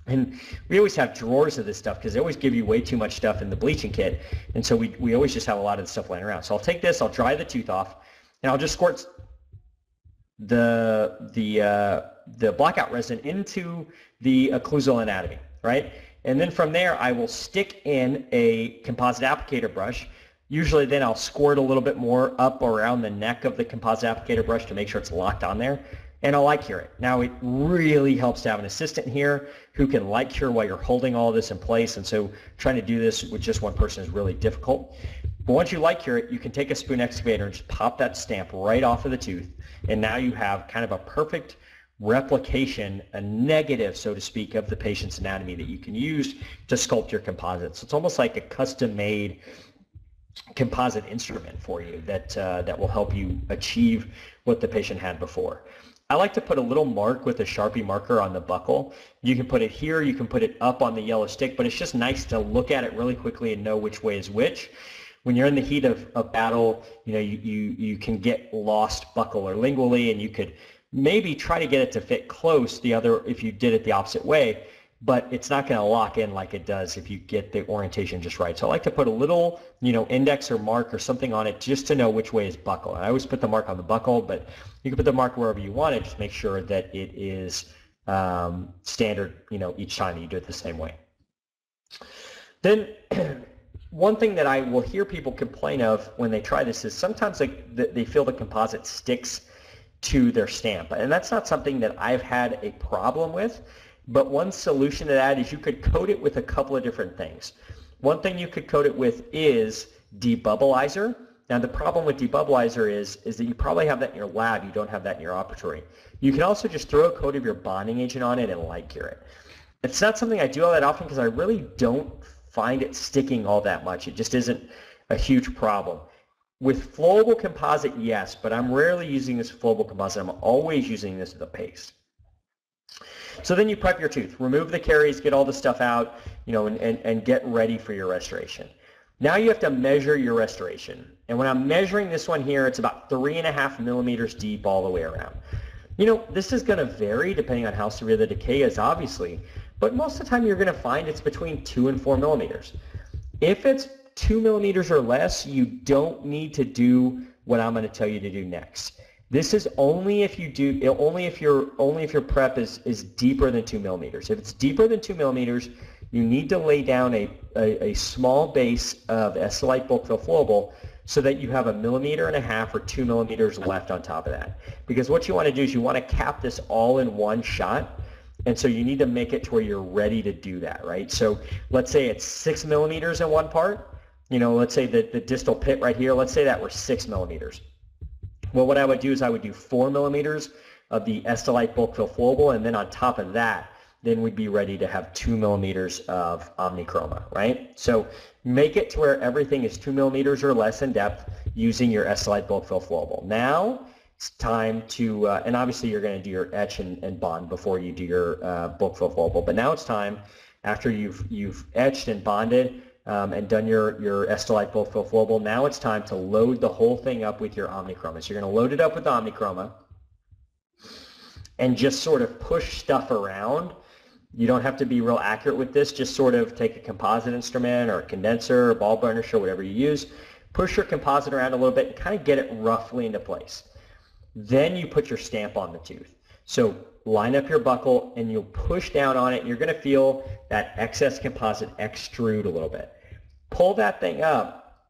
And we always have drawers of this stuff because they always give you way too much stuff in the bleaching kit. And so we always just have a lot of the stuff laying around. So I'll take this, I'll dry the tooth off, and I'll just squirt the blackout resin into the occlusal anatomy, right? And then from there, I will stick in a composite applicator brush. Usually then I'll squirt a little bit more up around the neck of the composite applicator brush to make sure it's locked on there. And I'll light cure it. Now, it really helps to have an assistant here who can light cure while you're holding all this in place. And so trying to do this with just one person is really difficult. But once you light cure it, you can take a spoon excavator and just pop that stamp right off of the tooth. And now you have kind of a perfect replication, a negative, so to speak, of the patient's anatomy that you can use to sculpt your composite. So it's almost like a custom-made composite instrument for you that will help you achieve what the patient had before. I like to put a little mark with a Sharpie marker on the buccal. You can put it here, you can put it up on the yellow stick, but it's just nice to look at it really quickly and know which way is which. When you're in the heat of battle, you can get lost buccal or lingually, and you could maybe try to get it to fit close the other if you did it the opposite way, but it's not going to lock in like it does if you get the orientation just right. So I like to put a little, index or mark or something on it just to know which way is buccal. And I always put the mark on the buccal, but you can put the mark wherever you want it. Just make sure that it is standard, each time you do it the same way. Then one thing that I will hear people complain of when they try this is sometimes they feel the composite sticks to their stamp. And that's not something that I've had a problem with. But one solution to that is you could coat it with a couple of different things. One thing you could coat it with is debubblizer. Now the problem with debubblizer is that you probably have that in your lab, you don't have that in your operatory. You can also just throw a coat of your bonding agent on it and light cure it. It's not something I do all that often because I really don't find it sticking all that much. It just isn't a huge problem. With flowable composite, yes, but I'm rarely using this flowable composite. I'm always using this with a paste. So then you prep your tooth, remove the caries, get all the stuff out, and get ready for your restoration. Now you have to measure your restoration. And when I'm measuring this one here, it's about 3.5 millimeters deep all the way around. This is going to vary depending on how severe the decay is, obviously, but most of the time you're going to find it's between 2 and 4 millimeters. If it's 2 millimeters or less, you don't need to do what I'm going to tell you to do next. This is only if you do, only if your prep is deeper than 2 millimeters. If it's deeper than 2 millimeters, you need to lay down a small base of SLite bulk fill flowable so that you have 1.5 millimeters or 2 millimeters left on top of that. Because what you want to do is you want to cap this all in one shot, and so you need to make it to where you're ready to do that, right? So let's say it's 6 millimeters in one part. You know, let's say that the distal pit right here, let's say that were 6 millimeters. Well, what I would do is I would do 4 millimeters of the SLite bulk fill flowable, and then on top of that, then we'd be ready to have 2 millimeters of omnichroma, right? So make it to where everything is 2 millimeters or less in depth using your SLite bulk fill flowable. Now it's time to, and obviously you're going to do your etch and bond before you do your bulk fill flowable, but now it's time, after you've etched and bonded and done your SLite bulk fill flowable, now it's time to load the whole thing up with your omnichroma. So you're going to load it up with omnichroma and just sort of push stuff around. You don't have to be real accurate with this. Just sort of take a composite instrument or a condenser or ball burnisher, whatever you use. Push your composite around a little bit and kind of get it roughly into place. Then you put your stamp on the tooth. So line up your buckle and you'll push down on it, and you're going to feel that excess composite extrude a little bit. Pull that thing up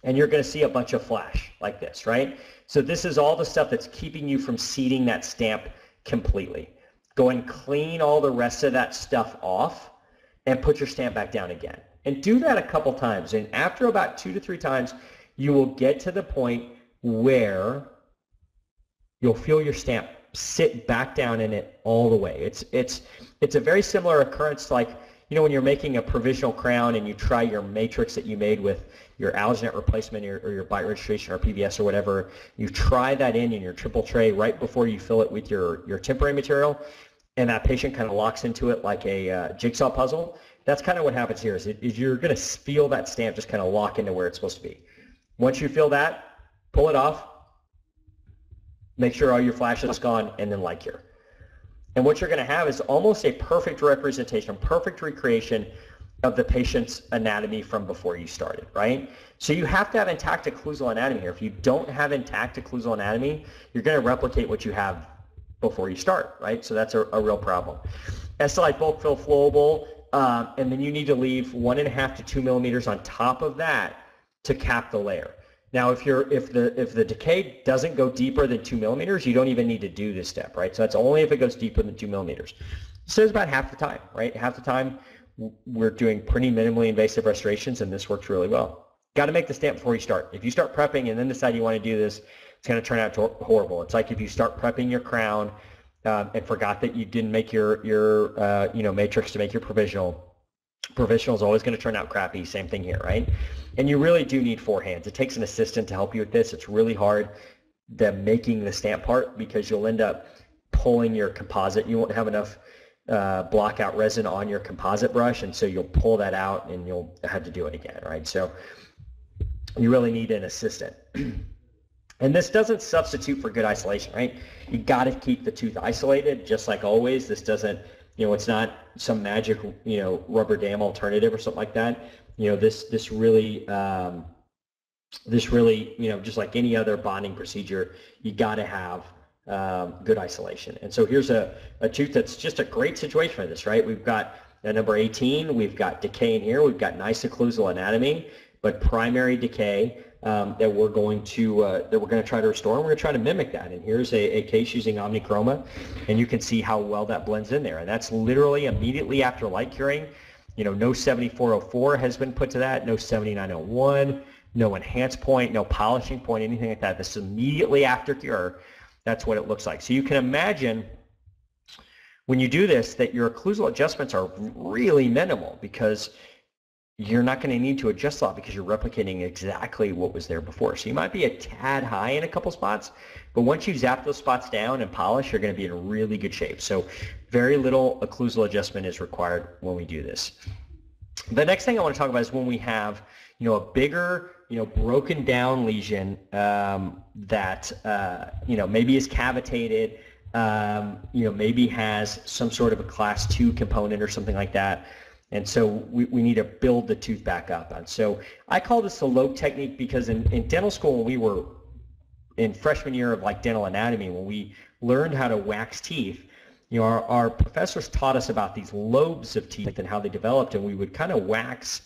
and you're going to see a bunch of flash like this, right? So this is all the stuff that's keeping you from seating that stamp completely. Go and clean all the rest of that stuff off and put your stamp back down again. And do that a couple times. And after about 2 to 3 times, you will get to the point where you'll feel your stamp sit back down in it all the way. It's a very similar occurrence, like, you know, when you're making a provisional crown and you try your matrix that you made with your alginate replacement or your bite registration or PBS or whatever, you try that in your triple tray right before you fill it with your temporary material, and that patient kind of locks into it like a jigsaw puzzle. That's kind of what happens here, is you're going to feel that stamp just kind of lock into where it's supposed to be. Once you feel that, pull it off, make sure all your flash is gone, and then like here. And what you're going to have is almost a perfect representation, perfect recreation of the patient's anatomy from before you started, right? So you have to have intact occlusal anatomy here. If you don't have intact occlusal anatomy, you're going to replicate what you have before you start, right? So that's a real problem. SLite bulk fill flowable, and then you need to leave 1.5 to 2 millimeters on top of that to cap the layer. Now, if the decay doesn't go deeper than 2 millimeters, you don't even need to do this step, right? So that's only if it goes deeper than 2 millimeters. So it's about half the time, right? Half the time we're doing pretty minimally invasive restorations, and this works really well. Got to make the stamp before you start. If you start prepping and then decide you want to do this, it's going to turn out horrible. It's like if you start prepping your crown and forgot that you didn't make your matrix to make your provisional. Provisional is always going to turn out crappy. Same thing here, right? And you really do need 4 hands. It takes an assistant to help you with this. It's really hard, making the stamp part, because you'll end up pulling your composite. You won't have enough block out resin on your composite brush, and so you'll pull that out and you'll have to do it again, right? So you really need an assistant. And this doesn't substitute for good isolation, right? You got to keep the tooth isolated, just like always. This doesn't, it's not some magic, rubber dam alternative or something like that. This really, just like any other bonding procedure, you got to have good isolation. And so here's a tooth that's just a great situation for this, right? We've got a number 18, we've got decay in here, we've got nice occlusal anatomy, but primary decay that we're going to try to restore, and we're going to try to mimic that. And here's a case using omnichroma, and you can see how well that blends in there. And that's literally immediately after light curing. No 7404 has been put to that, no 7901, no enhance point, no polishing point, anything like that. This is immediately after cure. That's what it looks like. So you can imagine when you do this that your occlusal adjustments are really minimal, because you're not going to need to adjust a lot because you're replicating exactly what was there before. So you might be a tad high in a couple spots, but once you zap those spots down and polish, you're going to be in really good shape. So very little occlusal adjustment is required when we do this. The next thing I want to talk about is when we have, a bigger, broken down lesion that, maybe is cavitated, maybe has some sort of a class 2 component or something like that. And so we need to build the tooth back up. And so I call this the lobe technique, because in dental school, when we were in freshman year of like dental anatomy, when we learned how to wax teeth, you know, our professors taught us about these lobes of teeth and how they developed, and we would kind of wax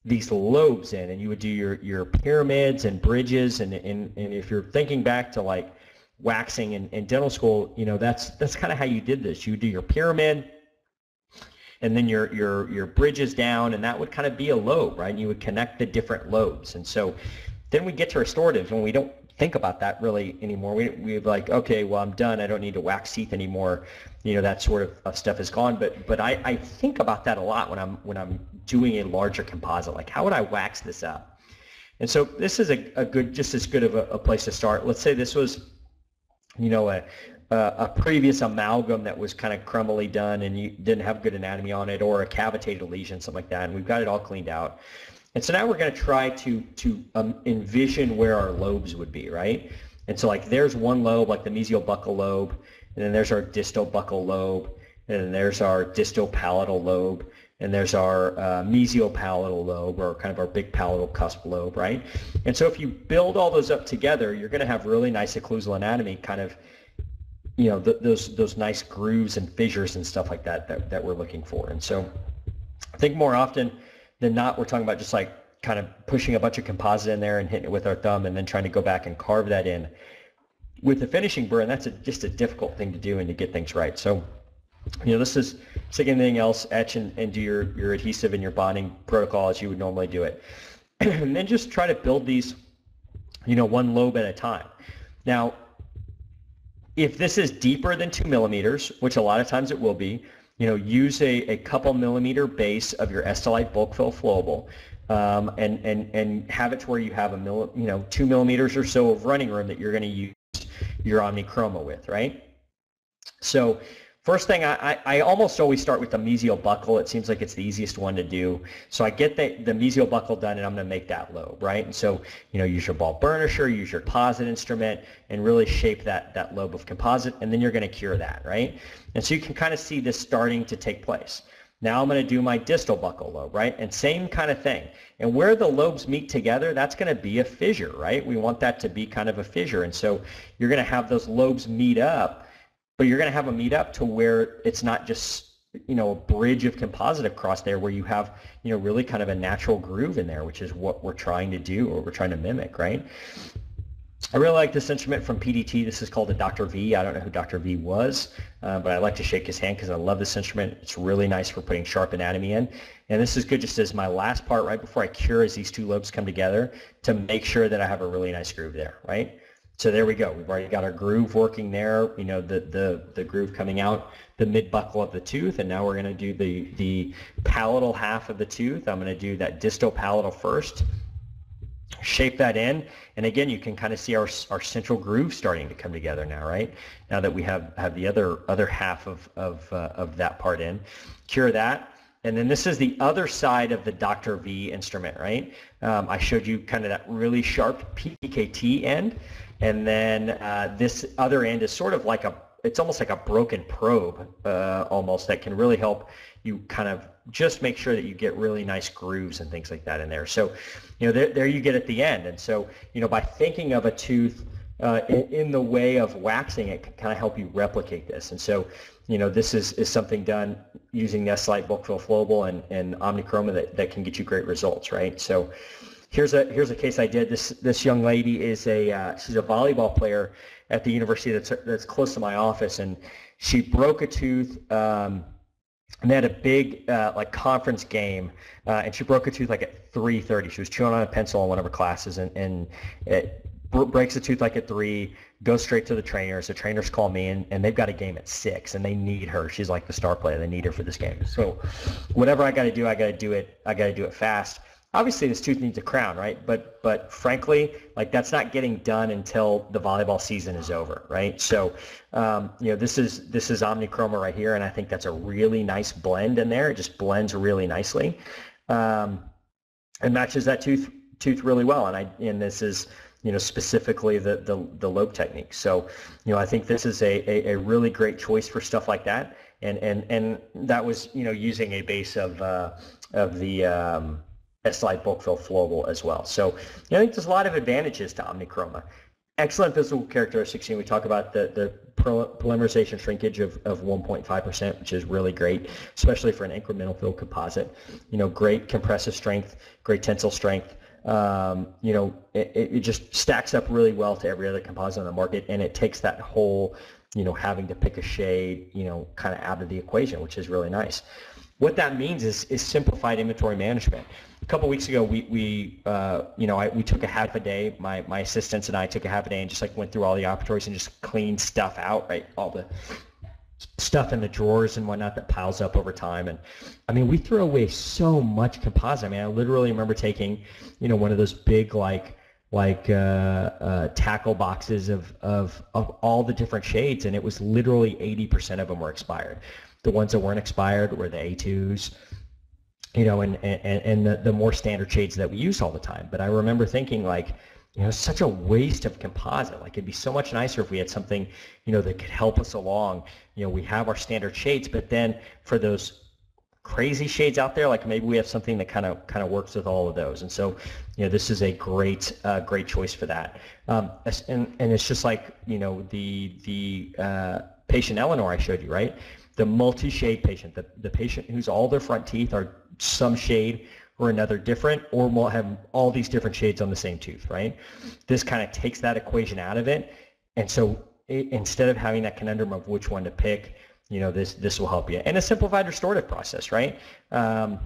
these lobes in, and you would do your pyramids and bridges, and if you're thinking back to like waxing in dental school, you know, that's kind of how you did this. You would do your pyramid, and then your bridges down, and that would kind of be a lobe, right? And you would connect the different lobes. And so then we get to restorative, and we don't think about that really anymore. We're like, okay, well, I'm done. I don't need to wax teeth anymore. You know, that sort of stuff is gone. But I think about that a lot when I'm doing a larger composite. Like, how would I wax this up? And so this is a good, just as good of a place to start. Let's say this was, you know, a previous amalgam that was kind of crumbly done and you didn't have good anatomy on it, or a cavitated lesion, something like that, and we've got it all cleaned out. And so now we're going to try to envision where our lobes would be, right? And so like there's one lobe, like the mesial buccal lobe, and then there's our distal buccal lobe, and then there's our distal palatal lobe, and there's our mesial palatal lobe, or kind of our big palatal cusp lobe, right? And so if you build all those up together, you're going to have really nice occlusal anatomy, kind of, you know, those nice grooves and fissures and stuff like that we're looking for. And so I think more often than not, we're talking about just like kind of pushing a bunch of composite in there and hitting it with our thumb, and then trying to go back and carve that in with the finishing burr. And that's just a difficult thing to do and to get things right. So, you know, this is just like anything else, etch and do your adhesive and your bonding protocol as you would normally do it. And then just try to build these, you know, one lobe at a time. Now, if this is deeper than 2 millimeters, which a lot of times it will be, you know, use a couple millimeter base of your Estelite bulk fill flowable, and have it to where you have 2 millimeters or so of running room that you're going to use your OmniChroma with, right? So first thing, I almost always start with the mesial buccal. It seems like it's the easiest one to do. So I get the mesial buccal done, and I'm going to make that lobe, right? And so, you know, use your ball burnisher, use your composite instrument, and really shape that lobe of composite, and then you're going to cure that, right? And so you can kind of see this starting to take place. Now I'm going to do my distal buccal lobe, right? And same kind of thing. And where the lobes meet together, that's going to be a fissure, right? We want that to be kind of a fissure. And so you're going to have those lobes meet up, but you're going to have them meet up to where it's not just, you know, a bridge of composite across there, where you have, you know, really kind of a natural groove in there, which is what we're trying to do, or we're trying to mimic, right? I really like this instrument from PDT. This is called a Dr. V. I don't know who Dr. V was, but I like to shake his hand because I love this instrument. It's really nice for putting sharp anatomy in. And this is good just as my last part right before I cure, as these two lobes come together, to make sure that I have a really nice groove there, right? So there we go. We've already got our groove working there, you know, the groove coming out the mid buccal of the tooth, and now we're going to do the palatal half of the tooth. I'm going to do that distal palatal first, shape that in, and again, you can kind of see our central groove starting to come together now, right? Now that we have the other half of that part in, cure that. And then this is the other side of the Dr. V instrument, right? I showed you kind of that really sharp PKT end. And then this other end is sort of like it's almost like a broken probe almost, that can really help you kind of just make sure that you get really nice grooves and things like that in there. So, you know, there you get at the end. And so, you know, by thinking of a tooth in the way of waxing, it can kind of help you replicate this. And so, you know, this is something done using the Estelite bulk fill flowable and OmniChroma that can get you great results, right? So here's a case I did. This young lady is she's a volleyball player at the university that's close to my office, and she broke a tooth. And they had a big like conference game, and she broke a tooth like at 3:30. She was chewing on a pencil in one of her classes, and it breaks the tooth like at 3, goes straight to the trainers. The trainers call me, and they've got a game at 6, and they need her. She's like the star player. They need her for this game. So whatever I got to do, I got to do it fast. Obviously, this tooth needs a crown, right? But frankly, like, that's not getting done until the volleyball season is over, right? So, you know, this is OmniChroma right here, and I think that's a really nice blend in there. It just blends really nicely, and matches that tooth really well. And this is, you know, specifically the lobe technique. So, you know, I think this is a really great choice for stuff like that. And that was, you know, using a base of the Estelite bulk fill flowable as well. So, you know, I think there's a lot of advantages to OmniChroma. excellent physical characteristics. We talk about the polymerization shrinkage of 1.5%, which is really great, especially for an incremental fill composite. Great compressive strength, great tensile strength. It just stacks up really well to every other composite on the market, and it takes that whole, having to pick a shade, kind of out of the equation, which is really nice. What that means is simplified inventory management. A couple weeks ago, we took a half a day. My assistants and I took a half a day and just went through all the operatories and just cleaned stuff out, right? All the stuff in the drawers and whatnot that piles up over time. And I mean, we threw away so much composite. I mean, I literally remember taking, one of those big tackle boxes of all the different shades, and it was literally 80% of them were expired. The ones that weren't expired were the A2s, and the more standard shades that we use all the time. But I remember thinking such a waste of composite. It'd be so much nicer if we had something, that could help us along. We have our standard shades, but then for those crazy shades out there, maybe we have something that kind of works with all of those. And so, this is a great choice for that. And it's just the patient Eleanor I showed you, right? The multi-shade patient, the patient whose all their front teeth are some shade or another different, or will have all these different shades on the same tooth, right? This kind of takes that equation out of it. And so instead of having that conundrum of which one to pick, this will help you. And a simplified restorative process, right? Trying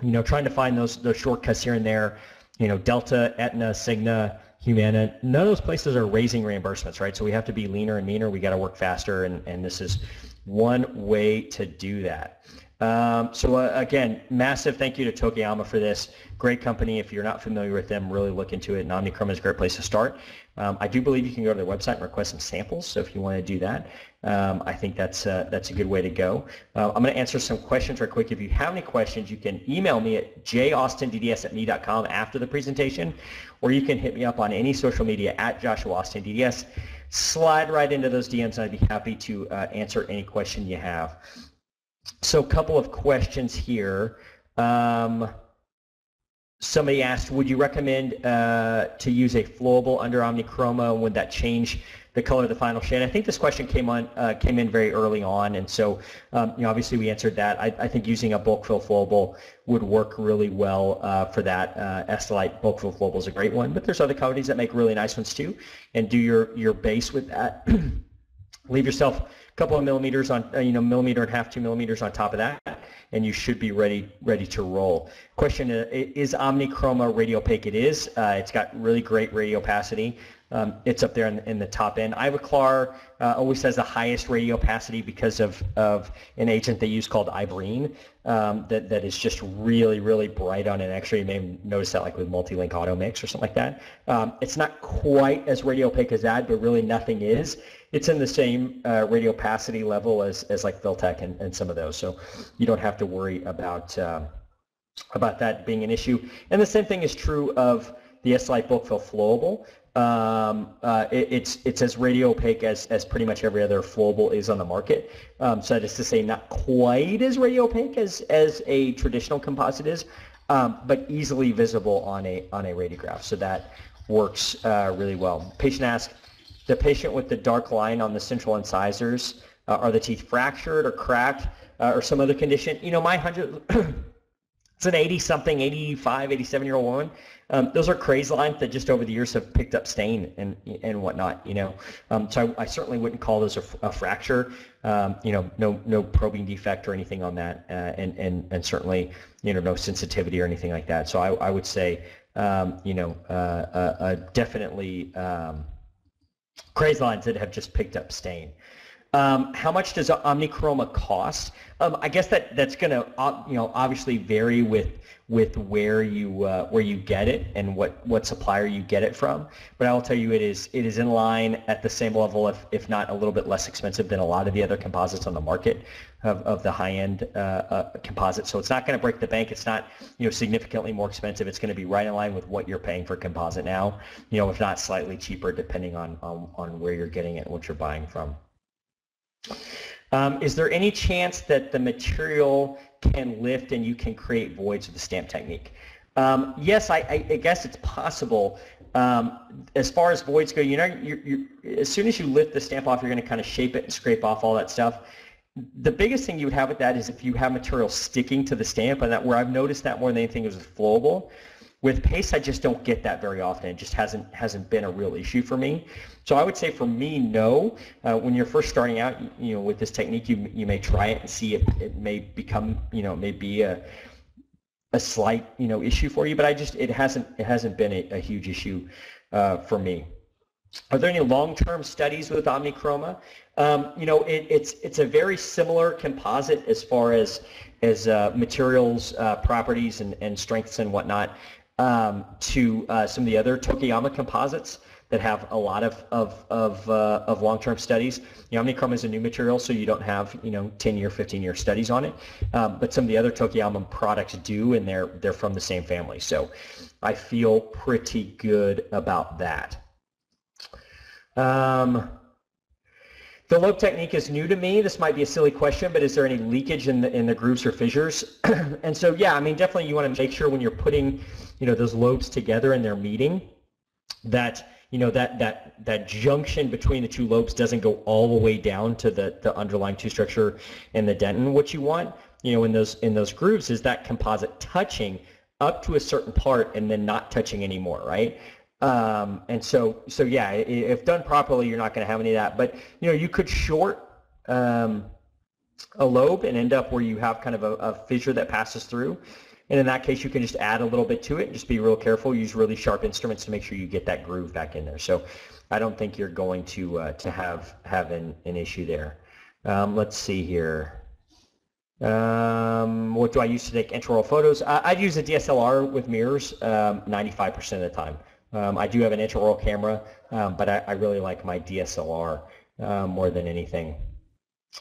to find those shortcuts here and there, Delta, Aetna, Cigna, Humana, none of those places are raising reimbursements, right? So we have to be leaner and meaner. We got to work faster, and this is one way to do that. Again, massive thank you to Tokiyama for this. Great company. If you're not familiar with them, really look into it. And OmniChroma is a great place to start. I do believe you can go to their website and request some samples. So if you want to do that, I think that's a good way to go. I'm going to answer some questions right quick. If you have any questions, you can email me at jaustindds@me.com after the presentation, or you can hit me up on any social media at JoshuaAustinDDS. Slide right into those DMs, and I'd be happy to answer any question you have. So a couple of questions here. Somebody asked, would you recommend to use a flowable under OmniChroma? Would that change the color of the final shade? I think this question came in very early on, and so obviously we answered that. I think using a bulk fill flowable would work really well for that. Estelite bulk fill flowable is a great one, but there's other companies that make really nice ones too, and do your base with that. Leave yourself a couple of millimeters on, millimeter and a half, 2 millimeters on top of that, and you should be ready to roll. Question is OmniChroma radio opaque? It is. It's got really great radio opacity. It's up there in the top end. Ivoclar always has the highest radio opacity because of an agent they use called Ivorine that is just really, really bright on an X-ray. You may have noticed that with multi-link auto mix or something like that. It's not quite as radio opaque as that, but really nothing is. It's in the same radio opacity level as Filtech and some of those, so you don't have to worry about that being an issue. And the same thing is true of the Estelite bulk fill flowable. It's as radio opaque as pretty much every other flowable is on the market. So that is to say, not quite as radio opaque as a traditional composite is, but easily visible on a radiograph. So that works really well. Patient asked, the patient with the dark line on the central incisors, are the teeth fractured or cracked or some other condition? My 100, it's an 80-something, 85, 87-year-old woman. Those are craze lines that just over the years have picked up stain and whatnot, So I certainly wouldn't call those a fracture, no probing defect or anything on that, and certainly, no sensitivity or anything like that. So I would say, definitely craze lines that have just picked up stain. How much does OmniChroma cost? I guess that's going to obviously vary with where you get it and what supplier you get it from. But I will tell you it is in line at the same level, if not a little bit less expensive than a lot of the other composites on the market of the high-end composites. So it's not going to break the bank. It's not significantly more expensive. It's going to be right in line with what you're paying for composite now. If not slightly cheaper, depending on where you're getting it and what you're buying from. Is there any chance that the material can lift and you can create voids with the stamp technique? Yes, I guess it's possible. As far as voids go, as soon as you lift the stamp off, you're going to kind of shape it and scrape off all that stuff. The biggest thing you would have with that is if you have material sticking to the stamp, and that where I've noticed that more than anything is with flowable. With paste, I just don't get that very often. It just hasn't been a real issue for me. So I would say for me, no. When you're first starting out, with this technique, you may try it and see if it may become, may be a slight, issue for you. But it hasn't been a huge issue for me. Are there any long-term studies with Omnichroma? It's a very similar composite as far as materials, properties, and strengths and whatnot to some of the other Tokiyama composites that have a lot of long-term studies. Omnichroma is a new material, so you don't have 10-year, 15-year studies on it. But some of the other Tokiyama products do, and they're from the same family. So I feel pretty good about that. The lobe technique is new to me. This might be a silly question, but is there any leakage in the grooves or fissures? And so, yeah, I mean, definitely you want to make sure when you're putting, those lobes together and they're meeting, that that junction between the two lobes doesn't go all the way down to the underlying tooth structure and the dentin. What you want, in those grooves is that composite touching up to a certain part and then not touching anymore, right? And so yeah, if done properly, you're not going to have any of that. But you could short a lobe and end up where you have kind of a fissure that passes through. And in that case, you can just add a little bit to it and just be real careful. Use really sharp instruments to make sure you get that groove back in there. So I don't think you're going to have an issue there. Let's see here. What do I use to take intraoral photos? I'd use a DSLR with mirrors 95% of the time. I do have an intraoral camera, but I really like my DSLR more than anything.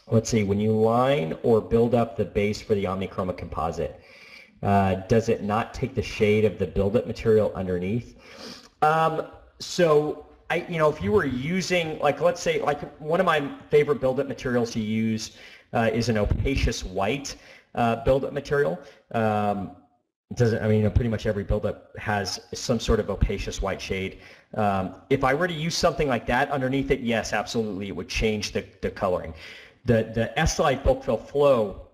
Let's see, when you line or build up the base for the Omnichroma composite, does it not take the shade of the build-up material underneath? So if you were using, let's say, one of my favorite build-up materials to use is an opacious white build-up material. Pretty much every buildup has some sort of opacious white shade. If I were to use something like that underneath it, yes, absolutely, it would change the coloring. The S-Lite bulk fill flow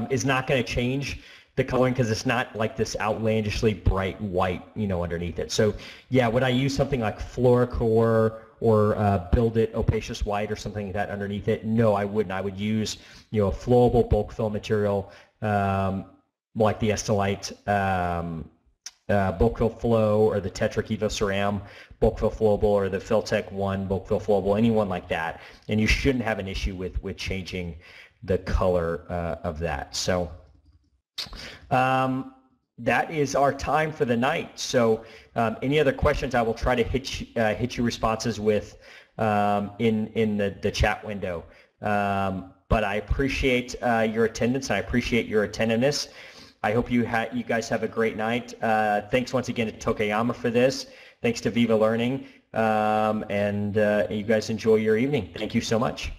is not going to change the coloring because it's not like this outlandishly bright white, underneath it. So yeah, would I use something like Fluorocore or Build It opacious white or something like that underneath it? No, I wouldn't. I would use, a flowable bulk fill material like the S-Lite bulk fill flow or the Tetra Evo Ceram bulk fill flowable or the Filtech 1 bulk fill flowable, anyone like that. And you shouldn't have an issue with changing the color of that. So that is our time for the night. So any other questions, I will try to hit you responses with in the chat window. But I appreciate your attendance, and I appreciate your attentiveness. I hope you guys have a great night. Thanks once again to Tokiyama for this. Thanks to Viva Learning, and you guys enjoy your evening. Thank you so much.